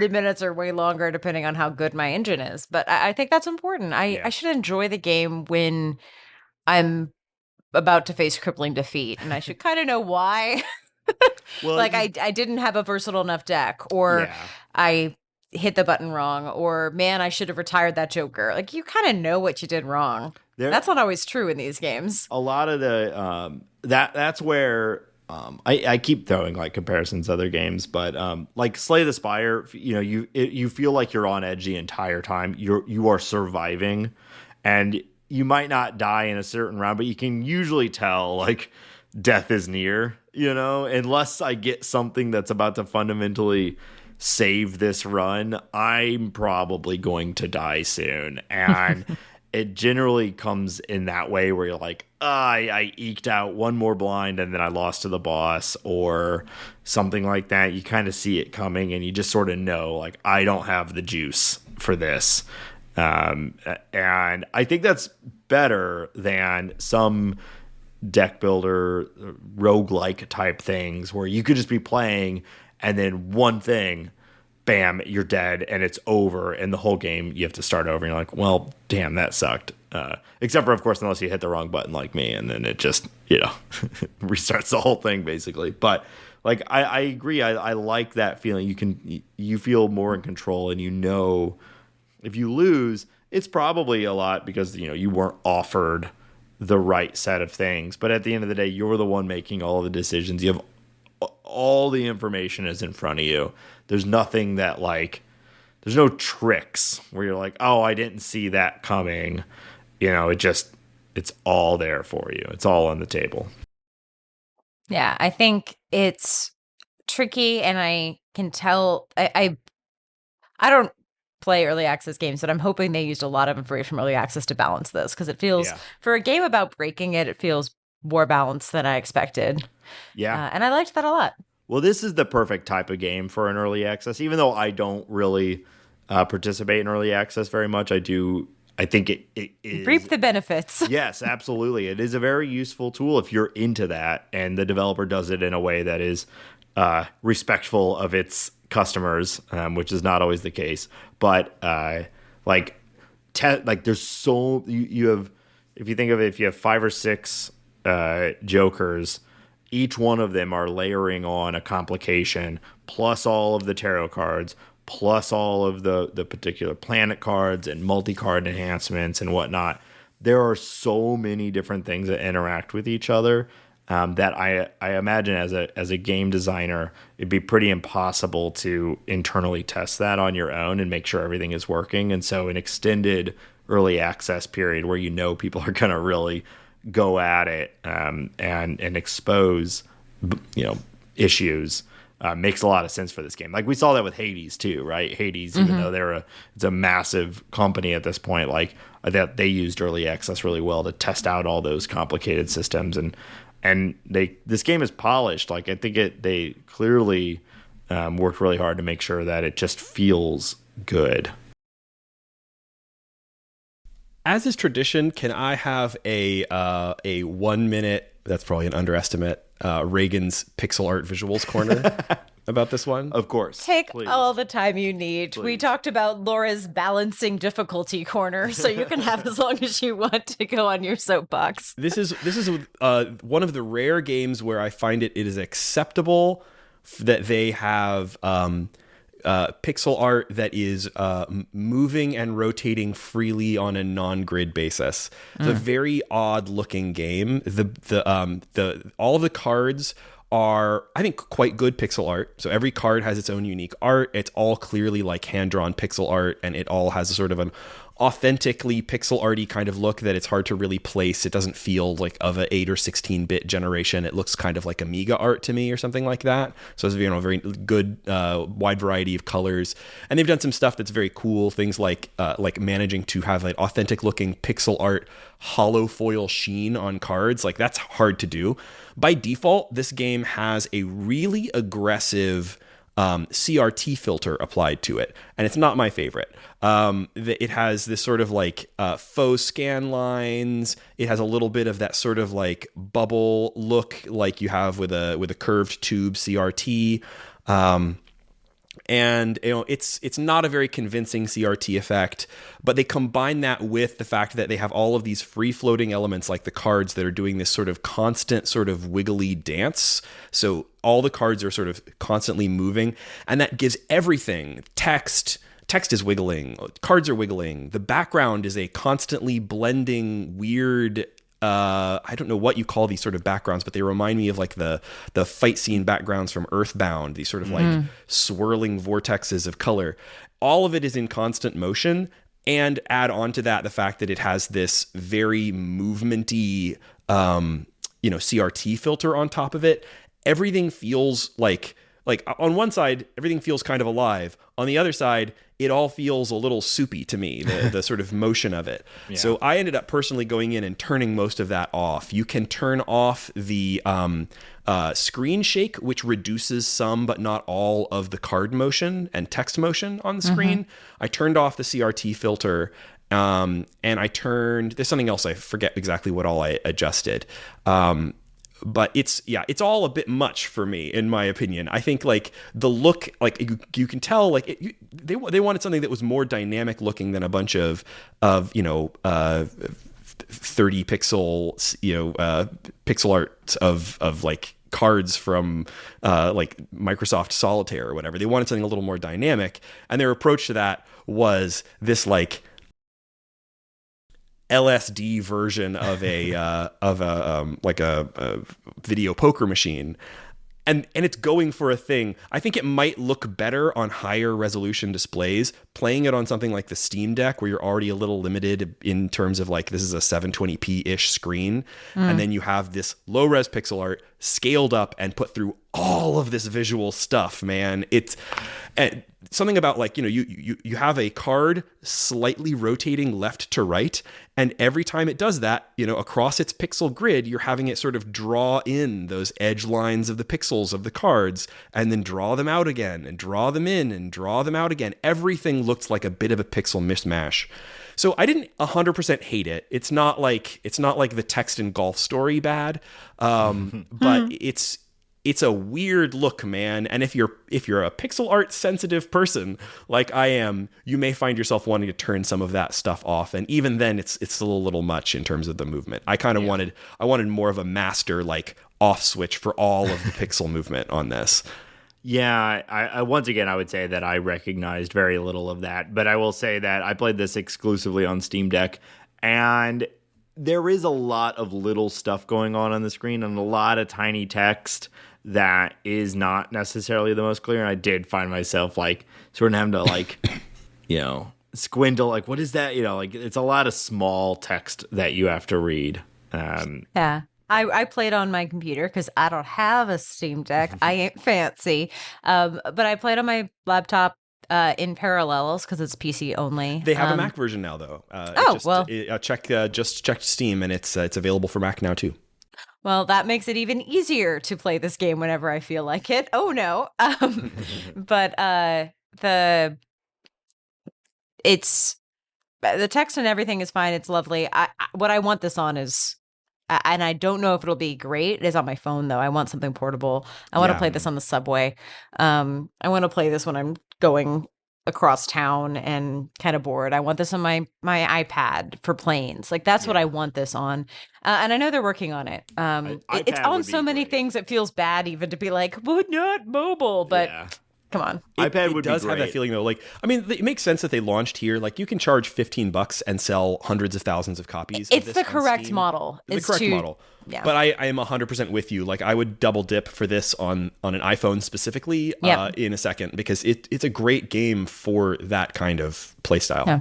minutes or way longer, depending on how good my engine is. But I think that's important. I should enjoy the game when I'm about to face crippling defeat, and I should kind of know why. Well, like I didn't have a versatile enough deck, or I hit the button wrong, or man, I should have retired that Joker. Like you kind of know what you did wrong. That's not always true in these games. A lot of the that's where I keep throwing like comparisons to other games, but like Slay the Spire, you feel like you're on edge the entire time. You are surviving, and you might not die in a certain round, but you can usually tell like death is near. Unless I get something that's about to fundamentally save this run, I'm probably going to die soon. And it generally comes in that way where you're like, I eked out one more blind and then I lost to the boss or something like that. You kind of see it coming and you just sort of know, like, I don't have the juice for this. And I think that's better than some deck builder roguelike type things where you could just be playing and then one thing, bam, you're dead and it's over, and the whole game you have to start over and you're like, well, damn, that sucked. Except for, of course, unless you hit the wrong button like me, and then it just restarts the whole thing basically. But like I agree, I like that feeling. You feel more in control, and if you lose, it's probably a lot because you weren't offered the right set of things, but at the end of the day, you're the one making all the decisions. You have all the information is in front of you. There's nothing that there's no tricks where you're like, oh, I didn't see that coming. It's all there for you. It's all on the table. Yeah, I think it's tricky, and I can tell I don't play early access games, but I'm hoping they used a lot of information from early access to balance this, because it feels, for a game about breaking it feels more balanced than I expected. Yeah. And I liked that a lot. Well, this is the perfect type of game for an early access, even though I don't really participate in early access very much. I think it is. Reap the benefits. Yes, absolutely. It is a very useful tool if you're into that, and the developer does it in a way that is respectful of its customers, which is not always the case. But there's so you have, if you think of it, if you have 5 or 6 Jokers, each one of them are layering on a complication, plus all of the tarot cards, plus all of the particular planet cards and multi-card enhancements and whatnot. There are so many different things that interact with each other that I imagine as a game designer, it'd be pretty impossible to internally test that on your own and make sure everything is working. And so an extended early access period where people are going to really go at it and expose issues makes a lot of sense for this game. Like we saw that with Hades too, right? Hades, even though it's a massive company at this point, like that they used early access really well to test out all those complicated systems, and this game is polished. Like I think they clearly worked really hard to make sure that it just feels good. As is tradition, can I have a 1 minute? That's probably an underestimate. Reagan's pixel art visuals corner about this one. Of course. Take Please. all the time you need. We Please. talked about Laura's balancing difficulty corner, so you can have as long as you want to go on your soapbox. This is one of the rare games where I find it is acceptable that they have pixel art that is moving and rotating freely on a non-grid basis. It's a very odd looking game. All of the cards are, I think, quite good pixel art. So every card has its own unique art. It's all clearly like hand-drawn pixel art, and it all has a sort of an authentically pixel arty kind of look that it's hard to really place. It doesn't feel like of a 8 or 16-bit generation. It looks kind of like Amiga art to me or something like that. So it's, a very good wide variety of colors. And they've done some stuff that's very cool. Things like managing to have an authentic looking pixel art hollow foil sheen on cards. Like, that's hard to do. By default, this game has a really aggressive CRT filter applied to it, and it's not my favorite. It has this sort of like faux scan lines. It has a little bit of that sort of like bubble look like you have with a curved tube CRT. And it's not a very convincing CRT effect, but they combine that with the fact that they have all of these free-floating elements like the cards that are doing this sort of constant sort of wiggly dance. So all the cards are sort of constantly moving, and that gives everything text is wiggling, cards are wiggling. The background is a constantly blending weird I don't know what you call these sort of backgrounds, but they remind me of like the fight scene backgrounds from Earthbound, these sort of like swirling vortexes of color. All of it is in constant motion, and add on to that the fact that it has this very movementy, CRT filter on top of it. Everything feels like on one side, everything feels kind of alive. On the other side, it all feels a little soupy to me, the sort of motion of it. Yeah. So I ended up personally going in and turning most of that off. You can turn off the screen shake, which reduces some but not all of the card motion and text motion on the screen. I turned off the CRT filter, and there's something else, I forget exactly what all I adjusted. But it's all a bit much for me, in my opinion. I think like the look, like you can tell, like they wanted something that was more dynamic looking than a bunch of 30 pixel pixel art of like cards from like Microsoft Solitaire or whatever. They wanted something a little more dynamic, and their approach to that was this like LSD version of a video poker machine, and it's going for a thing. I think it might look better on higher resolution displays. Playing it on something like the Steam Deck, where you're already a little limited in terms of like this is a 720p-ish screen, and then you have this low res pixel art scaled up and put through all of this visual stuff. Man, it's something about like you have a card slightly rotating left to right, and every time it does that, across its pixel grid, you're having it sort of draw in those edge lines of the pixels of the cards, and then draw them out again, and draw them in, and draw them out again. Everything looked like a bit of a pixel mishmash. So I didn't 100% hate it. It's not like the text in Golf Story bad, but it's a weird look, man. And if you're a pixel art sensitive person like I am, you may find yourself wanting to turn some of that stuff off. And even then, it's still a little much in terms of the movement. I kind of wanted more of a master like off switch for all of the pixel movement on this. Yeah, I once again, I would say that I recognized very little of that. But I will say that I played this exclusively on Steam Deck, and there is a lot of little stuff going on the screen and a lot of tiny text that is not necessarily the most clear. And I did find myself like sort of having to like, squintle, like, what is that? Like it's a lot of small text that you have to read. Yeah. I played on my computer because I don't have a Steam Deck. I ain't fancy. But I played on my laptop in Parallels because it's PC only. They have a Mac version now, though. Check Steam, and it's available for Mac now too. Well, that makes it even easier to play this game whenever I feel like it. Oh no! But it's the text and everything is fine. It's lovely. What I want this on is, and I don't know if it'll be great. It is on my phone though. I want something portable. I want to play this on the subway. I want to play this when I'm going across town and kind of bored. I want this on my iPad for planes. Like that's what I want this on. And I know they're working on it. It's on so many things. It feels bad even to be like, but not mobile. But come on. It does have that feeling though. Like, I mean, it makes sense that they launched here. Like, you can charge $15 and sell hundreds of thousands of copies. It's the correct model. It's the correct model. Yeah. But I am 100% with you. Like, I would double dip for this on an iPhone specifically in a second, because it's a great game for that kind of play style. Yeah.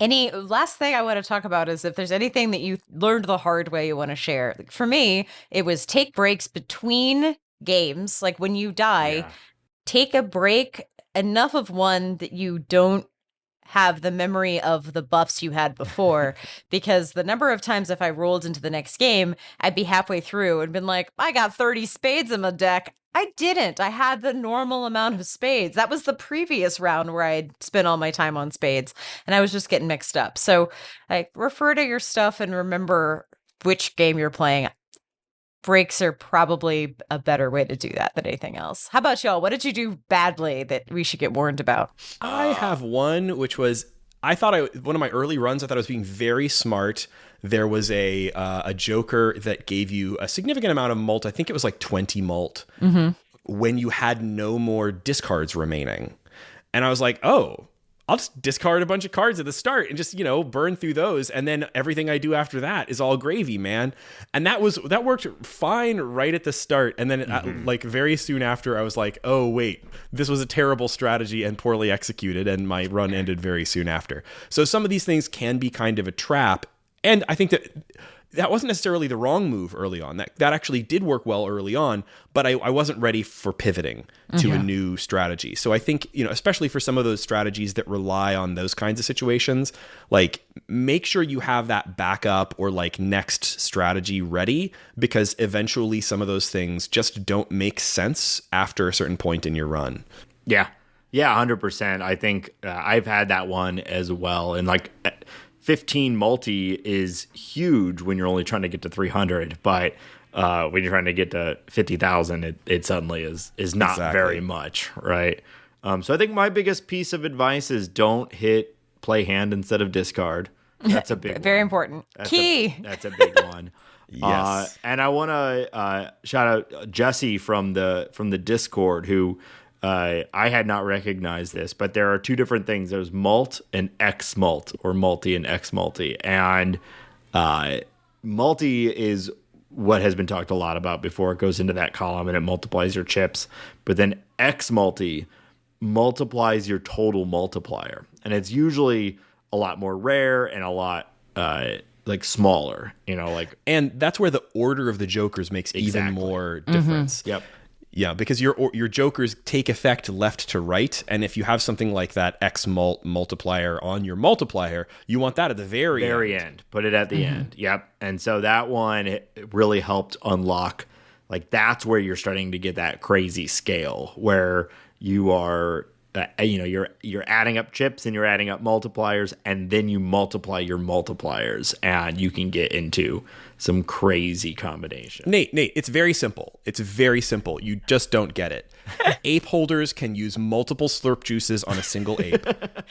Any last thing I want to talk about is if there's anything that you learned the hard way you want to share. Like, for me, it was take breaks between games. Like, when you die, take a break, enough of one that you don't have the memory of the buffs you had before, because the number of times if I rolled into the next game, I'd be halfway through and been like, I got 30 spades in my deck. I didn't. I had the normal amount of spades. That was the previous round where I'd spent all my time on spades, and I was just getting mixed up. So like, refer to your stuff and remember which game you're playing. Breaks are probably a better way to do that than anything else. How about y'all? What did you do badly that we should get warned about? I have one, which was, one of my early runs, I thought I was being very smart. There was a joker that gave you a significant amount of mult. I think it was like 20 mult when you had no more discards remaining. And I was like, oh, I'll just discard a bunch of cards at the start and just, burn through those. And then everything I do after that is all gravy, man. And that worked fine right at the start. And then like very soon after, I was like, oh, wait, this was a terrible strategy and poorly executed. And my run ended very soon after. So some of these things can be kind of a trap. And I think that wasn't necessarily the wrong move early on. That actually did work well early on, but I wasn't ready for pivoting to a new strategy. So I think, especially for some of those strategies that rely on those kinds of situations, like, make sure you have that backup or like next strategy ready, because eventually some of those things just don't make sense after a certain point in your run. Yeah. Yeah, 100%. I think I've had that one as well. And like, 15 multi is huge when you're only trying to get to 300, but when you're trying to get to 50,000, it suddenly is not very much, right? So I think my biggest piece of advice is don't hit play hand instead of discard. That's a big very one. important. That's Key. That's a big one. Yes. And I want to shout out Jesse from the Discord, who I had not recognized this, but there are two different things. There's mult and X mult, or multi and X multi. And multi is what has been talked a lot about before. It goes into that column and it multiplies your chips. But then X multi multiplies your total multiplier. And it's usually a lot more rare and a lot like smaller, and that's where the order of the jokers makes even more difference. Yep. Yeah, because your jokers take effect left to right, and if you have something like that X multiplier on your multiplier, you want that at the very end. Put it at the end. Yep. And so that one, it really helped unlock, like, that's where you're starting to get that crazy scale where you are, you're adding up chips and you're adding up multipliers, and then you multiply your multipliers, and you can get into some crazy combination. Nate, it's very simple. You just don't get it. Ape holders can use multiple slurp juices on a single ape.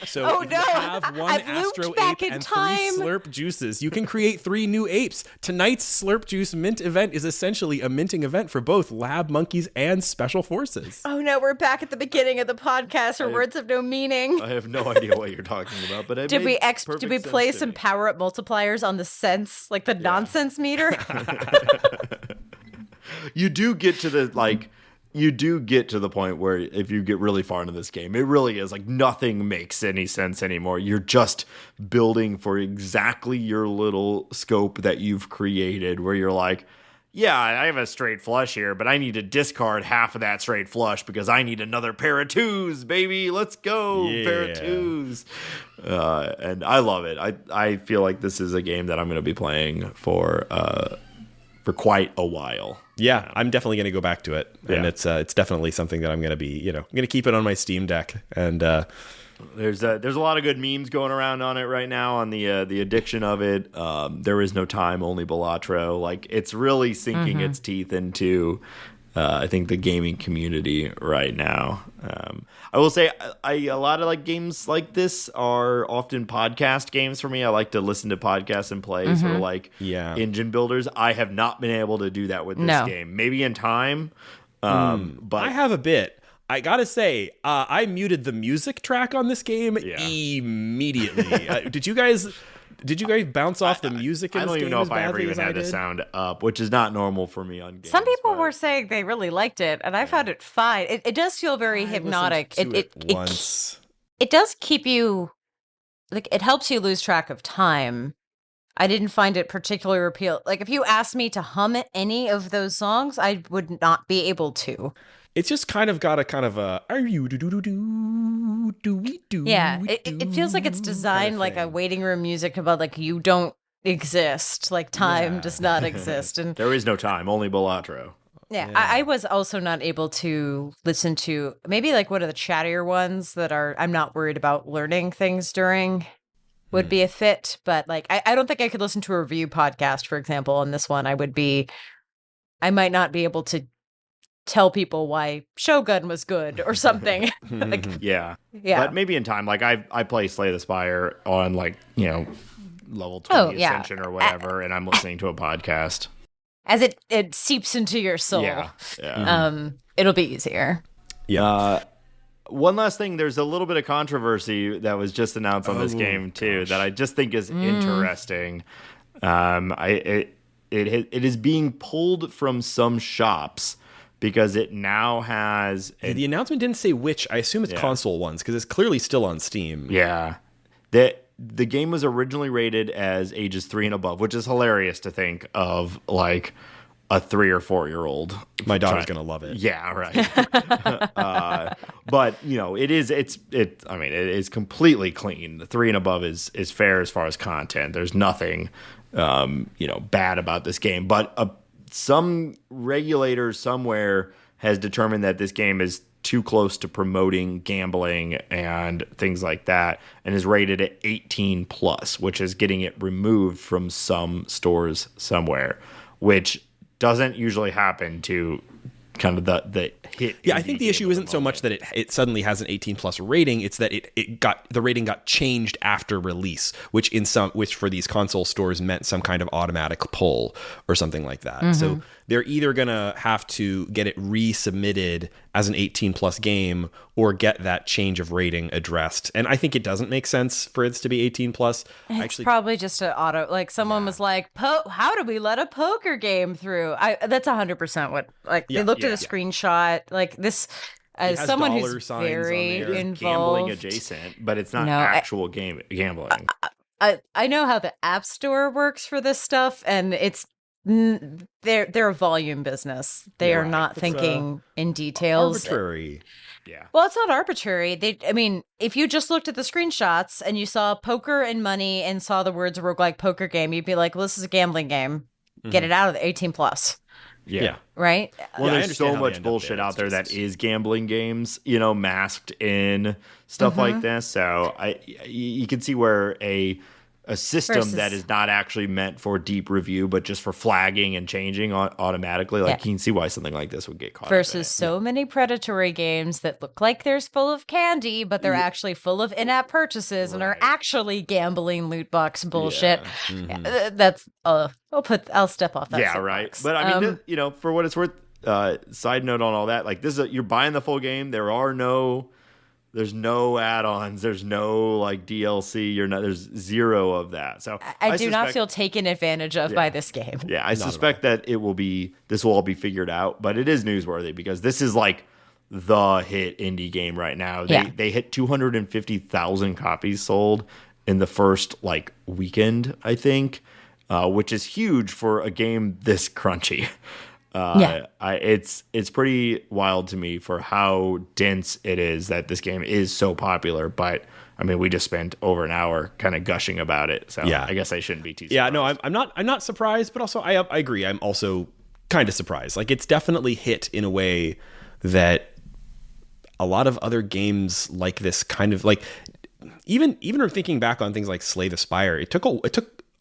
So if you have one Astro ape and 3 slurp juices, you can create 3 new apes. Tonight's slurp juice mint event is essentially a minting event for both lab monkeys and special forces. Oh no, we're back at the beginning of the podcast where words have no meaning. I have no idea what you're talking about, but did we play some power up multipliers on the sense, like the nonsense meter? You do get to the point where if you get really far into this game, it really is like nothing makes any sense anymore. You're just building for exactly your little scope that you've created, where you're like, yeah, I have a straight flush here, but I need to discard half of that straight flush because I need another pair of 2s, baby. Let's go, pair of 2s. And I love it. I feel like this is a game that I'm going to be playing for quite a while. Yeah, I'm definitely going to go back to it, and it's definitely something that I'm going to be, I'm going to keep it on my Steam Deck and There's a lot of good memes going around on it right now on the addiction of it. There is no time, only Balatro. Like, it's really sinking its teeth into I think the gaming community right now. I will say a lot of like games like this are often podcast games for me. I like to listen to podcasts and play sort of like engine builders. I have not been able to do that with this game. Maybe in time, but I have a bit. I gotta say, I muted the music track on this game immediately. Did you guys bounce off the music in this game? I don't even know as if I ever badly even as had the did? sound up, which is not normal for me on games. Some people were saying they really liked it, and I found it fine. It does feel very hypnotic. It does keep you, like, it helps you lose track of time. I didn't find it particularly appealing. Like, if you asked me to hum any of those songs, I would not be able to. It's just kind of got a kind of a are you do do do do do we do. Yeah, it feels like it's designed kind of like a thing. waiting room music about like you don't exist, like time does not exist, and There is no time, only Balatro. yeah. I was also not able to listen to maybe like one of the chattier ones that are I'm not worried about learning things during would be a fit, but like I don't think I could listen to a review podcast, for example, on this one. I might not be able to tell people why Shogun was good or something. Like, Yeah. yeah. But maybe in time, like I play Slay the Spire on like, level 20 Ascension or whatever, and I'm listening to a podcast. As it seeps into your soul. Yeah. It'll be easier. One last thing, there's a little bit of controversy that was just announced on this game too that I just think is interesting. It is being pulled from some shops because it now has The announcement didn't say which. I assume it's console ones because it's clearly still on Steam. Yeah. The game was originally rated as ages 3 and above, which is hilarious to think of like a 3 or 4 year old. My daughter's going to love it. Yeah, right. But it is completely clean. The 3 and above is fair as far as content. There's nothing, bad about this game, but some regulator somewhere has determined that this game is too close to promoting gambling and things like that and is rated at 18 plus, which is getting it removed from some stores somewhere, which doesn't usually happen to kind of the hit. Yeah, I think the issue isn't so much that it suddenly has an 18 plus rating. It's that the rating got changed after release, which for these console stores meant some kind of automatic pull or something like that. So they're either gonna have to get it resubmitted as an 18 plus game or get that change of rating addressed. And I think it doesn't make sense for it to be 18 plus. It's probably just an auto, like someone was like, how do we let a poker game through? That's 100% what, like they looked at a screenshot like this as someone who's very involved. Gambling adjacent, but it's not actual gambling. I know how the App Store works for this stuff, and they're a volume business. They are not thinking in details. Arbitrary. Yeah. Well, it's not arbitrary. If you just looked at the screenshots and you saw poker and money and saw the words roguelike poker game, you'd be like, well, this is a gambling game. Get it out of the 18 plus. Yeah. Right? Well, I there's understand so how they much end up bullshit there. out there that is gambling games, masked in stuff like this. So you can see where a system that is not actually meant for deep review, but just for flagging and changing automatically, you can see why something like this would get caught. Versus so many predatory games that look like they're full of candy, but they're actually full of in-app purchases and are actually gambling loot box bullshit. Yeah, that's I'll step off that. Yeah, right. But I mean, for what it's worth, side note on all that, like this is you're buying the full game. There's no add-ons. There's no like DLC. There's zero of that. So I do not feel taken advantage of by this game. Yeah, I suspect that this will all be figured out, but it is newsworthy because this is like the hit indie game right now. They hit 250,000 copies sold in the first like weekend, I think, which is huge for a game this crunchy. It's pretty wild to me for how dense it is that this game is so popular. But I mean, we just spent over an hour kind of gushing about it, so I guess I shouldn't be too surprised. Yeah, no, I'm not surprised, but also I agree. I'm also kind of surprised. Like it's definitely hit in a way that a lot of other games like this kind of like, even thinking back on things like Slay the Spire, it took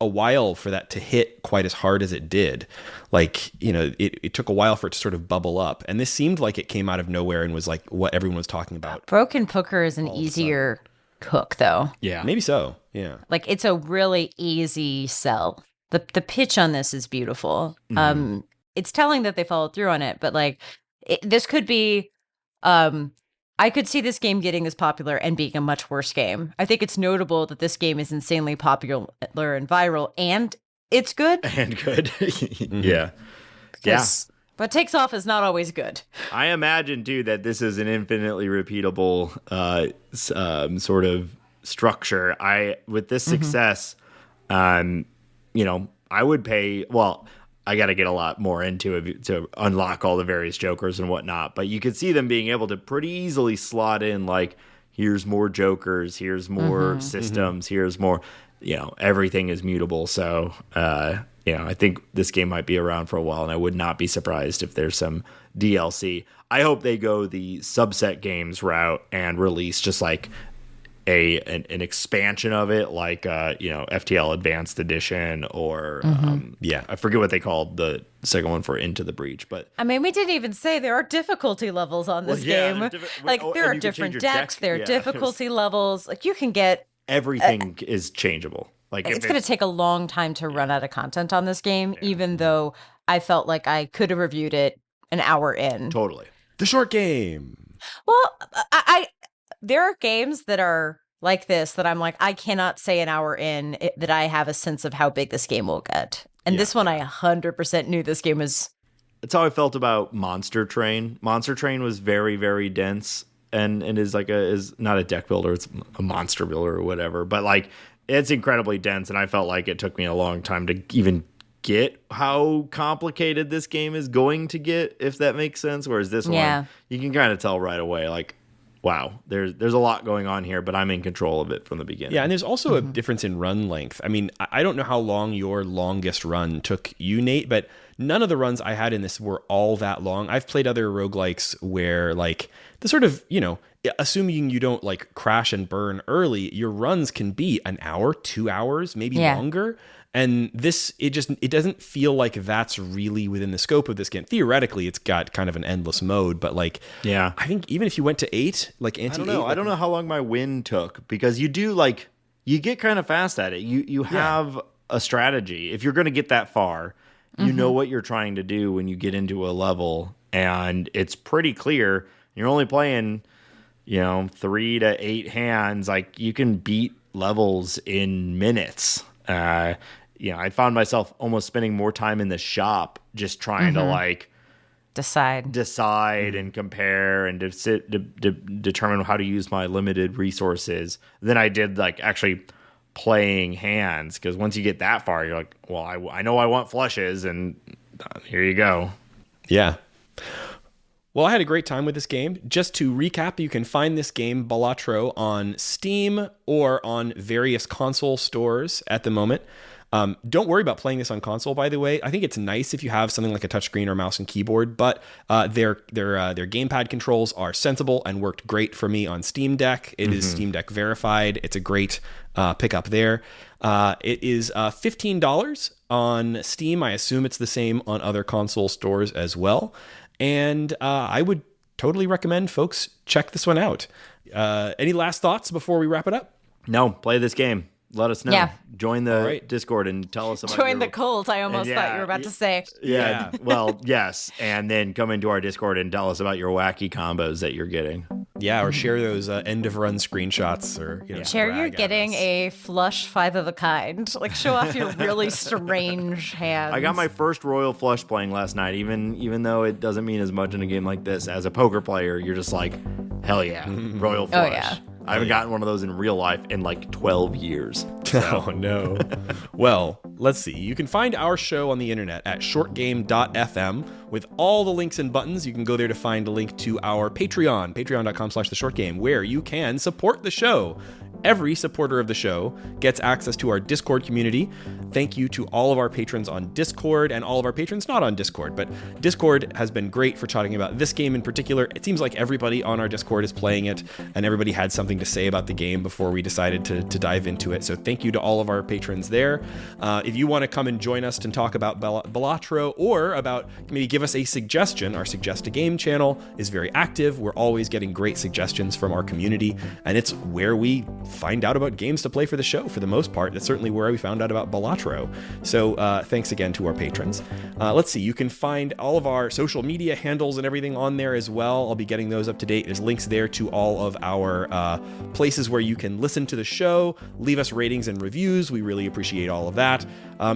a while for that to hit quite as hard as it did. Like, it took a while for it to sort of bubble up. And this seemed like it came out of nowhere and was like what everyone was talking about. Broken Poker is an easier hook, though. Yeah. Maybe so. Yeah. Like, it's a really easy sell. The pitch on this is beautiful. It's telling that they followed through on it, but like, this could be, I could see this game getting this popular and being a much worse game. I think it's notable that this game is insanely popular and viral, and it's good. And good. Yeah. What takes off is not always good. I imagine, too, that this is an infinitely repeatable sort of structure. With this success, I would pay, well, I got to get a lot more into it to unlock all the various jokers and whatnot. But you could see them being able to pretty easily slot in, like, here's more jokers, here's more systems, here's more, everything is mutable. So, I think this game might be around for a while, and I would not be surprised if there's some DLC. I hope they go the subset games route and release just like an expansion of it, like FTL Advanced Edition, or I forget what they called the second one for Into the Breach. But I mean, we didn't even say there are difficulty levels on this game. There are different decks. There are difficulty levels. Like, you can get everything is changeable. Like, it's going to take a long time to run out of content on this game, even though I felt like I could have reviewed it an hour in. Totally. The short game. Well, there are games that are like this that I'm like, I cannot say an hour in that I have a sense of how big this game will get. And this one, I 100% knew this game was. That's how I felt about Monster Train. Monster Train was very, very dense and is not a deck builder. It's a monster builder or whatever. But like, it's incredibly dense. And I felt like it took me a long time to even get how complicated this game is going to get, if that makes sense. Whereas this one, you can kind of tell right away, like, wow, there's a lot going on here, but I'm in control of it from the beginning. Yeah, and there's also a difference in run length. I mean, I don't know how long your longest run took you, Nate, but none of the runs I had in this were all that long. I've played other roguelikes where, like, the sort of, assuming you don't, like, crash and burn early, your runs can be an hour, 2 hours, maybe longer. And this, it doesn't feel like that's really within the scope of this game. Theoretically, it's got kind of an endless mode, but like, I think even if you went to 8, like anti-8, I don't know how long my win took, because you get kind of fast at it. You have a strategy. If you're going to get that far, you know what you're trying to do when you get into a level, and it's pretty clear. You're only playing, 3 to 8 hands. Like, you can beat levels in minutes. I found myself almost spending more time in the shop just trying to like decide and compare and determine how to use my limited resources than I did like actually playing hands. Because once you get that far, you're like, well, I know I want flushes, and here you go. Yeah. Well, I had a great time with this game. Just to recap, you can find this game, Balatro, on Steam or on various console stores at the moment. Don't worry about playing this on console, by the way. I think it's nice if you have something like a touchscreen or mouse and keyboard, but their gamepad controls are sensible and worked great for me on Steam Deck. It is Steam Deck verified. It's a great pickup there. It is $15 on Steam. I assume it's the same on other console stores as well. And I would totally recommend folks check this one out. Any last thoughts before we wrap it up? No, play this game. Let us know. Yeah. Join the Discord and tell us about Join the cult, I almost thought you were about to say. Yeah. Well, yes. And then come into our Discord and tell us about your wacky combos that you're getting. Yeah, or share those end of run screenshots, or share you're getting a flush 5 of a kind. Like, show off your really strange hands. I got my first royal flush playing last night, even though it doesn't mean as much in a game like this. As a poker player, you're just like, hell yeah, royal flush. Oh yeah. I haven't gotten one of those in real life in like 12 years. So. Oh, no. Well, let's see. You can find our show on the internet at shortgame.fm with all the links and buttons. You can go there to find a link to our Patreon, patreon.com/theshortgame, where you can support the show. every supporter of the show gets access to our Discord community. Thank you to all of our patrons on Discord and all of our patrons not on Discord, but Discord has been great for chatting about this game in particular. It seems like everybody on our Discord is playing it, and everybody had something to say about the game before we decided to dive into it. So thank you to all of our patrons there. If you want to come and join us and talk about Balatro, or about maybe give us a suggestion, our Suggest a Game channel is very active. We're always getting great suggestions from our community, and it's where we find out about games to play for the show for the most part. That's certainly where we found out about Balatro. So thanks again to our patrons. Let's see, you can find all of our social media handles and everything on there as well. I'll be getting those up to date. There's links there to all of our places where you can listen to the show, leave us ratings and reviews. We really appreciate all of that.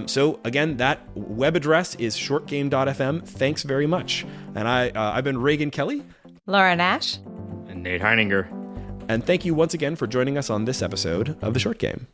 So again, that web address is shortgame.fm. Thanks very much. And I've been Reagan Kelly. Laura Nash. And Nate Heininger. And thank you once again for joining us on this episode of The Short Game.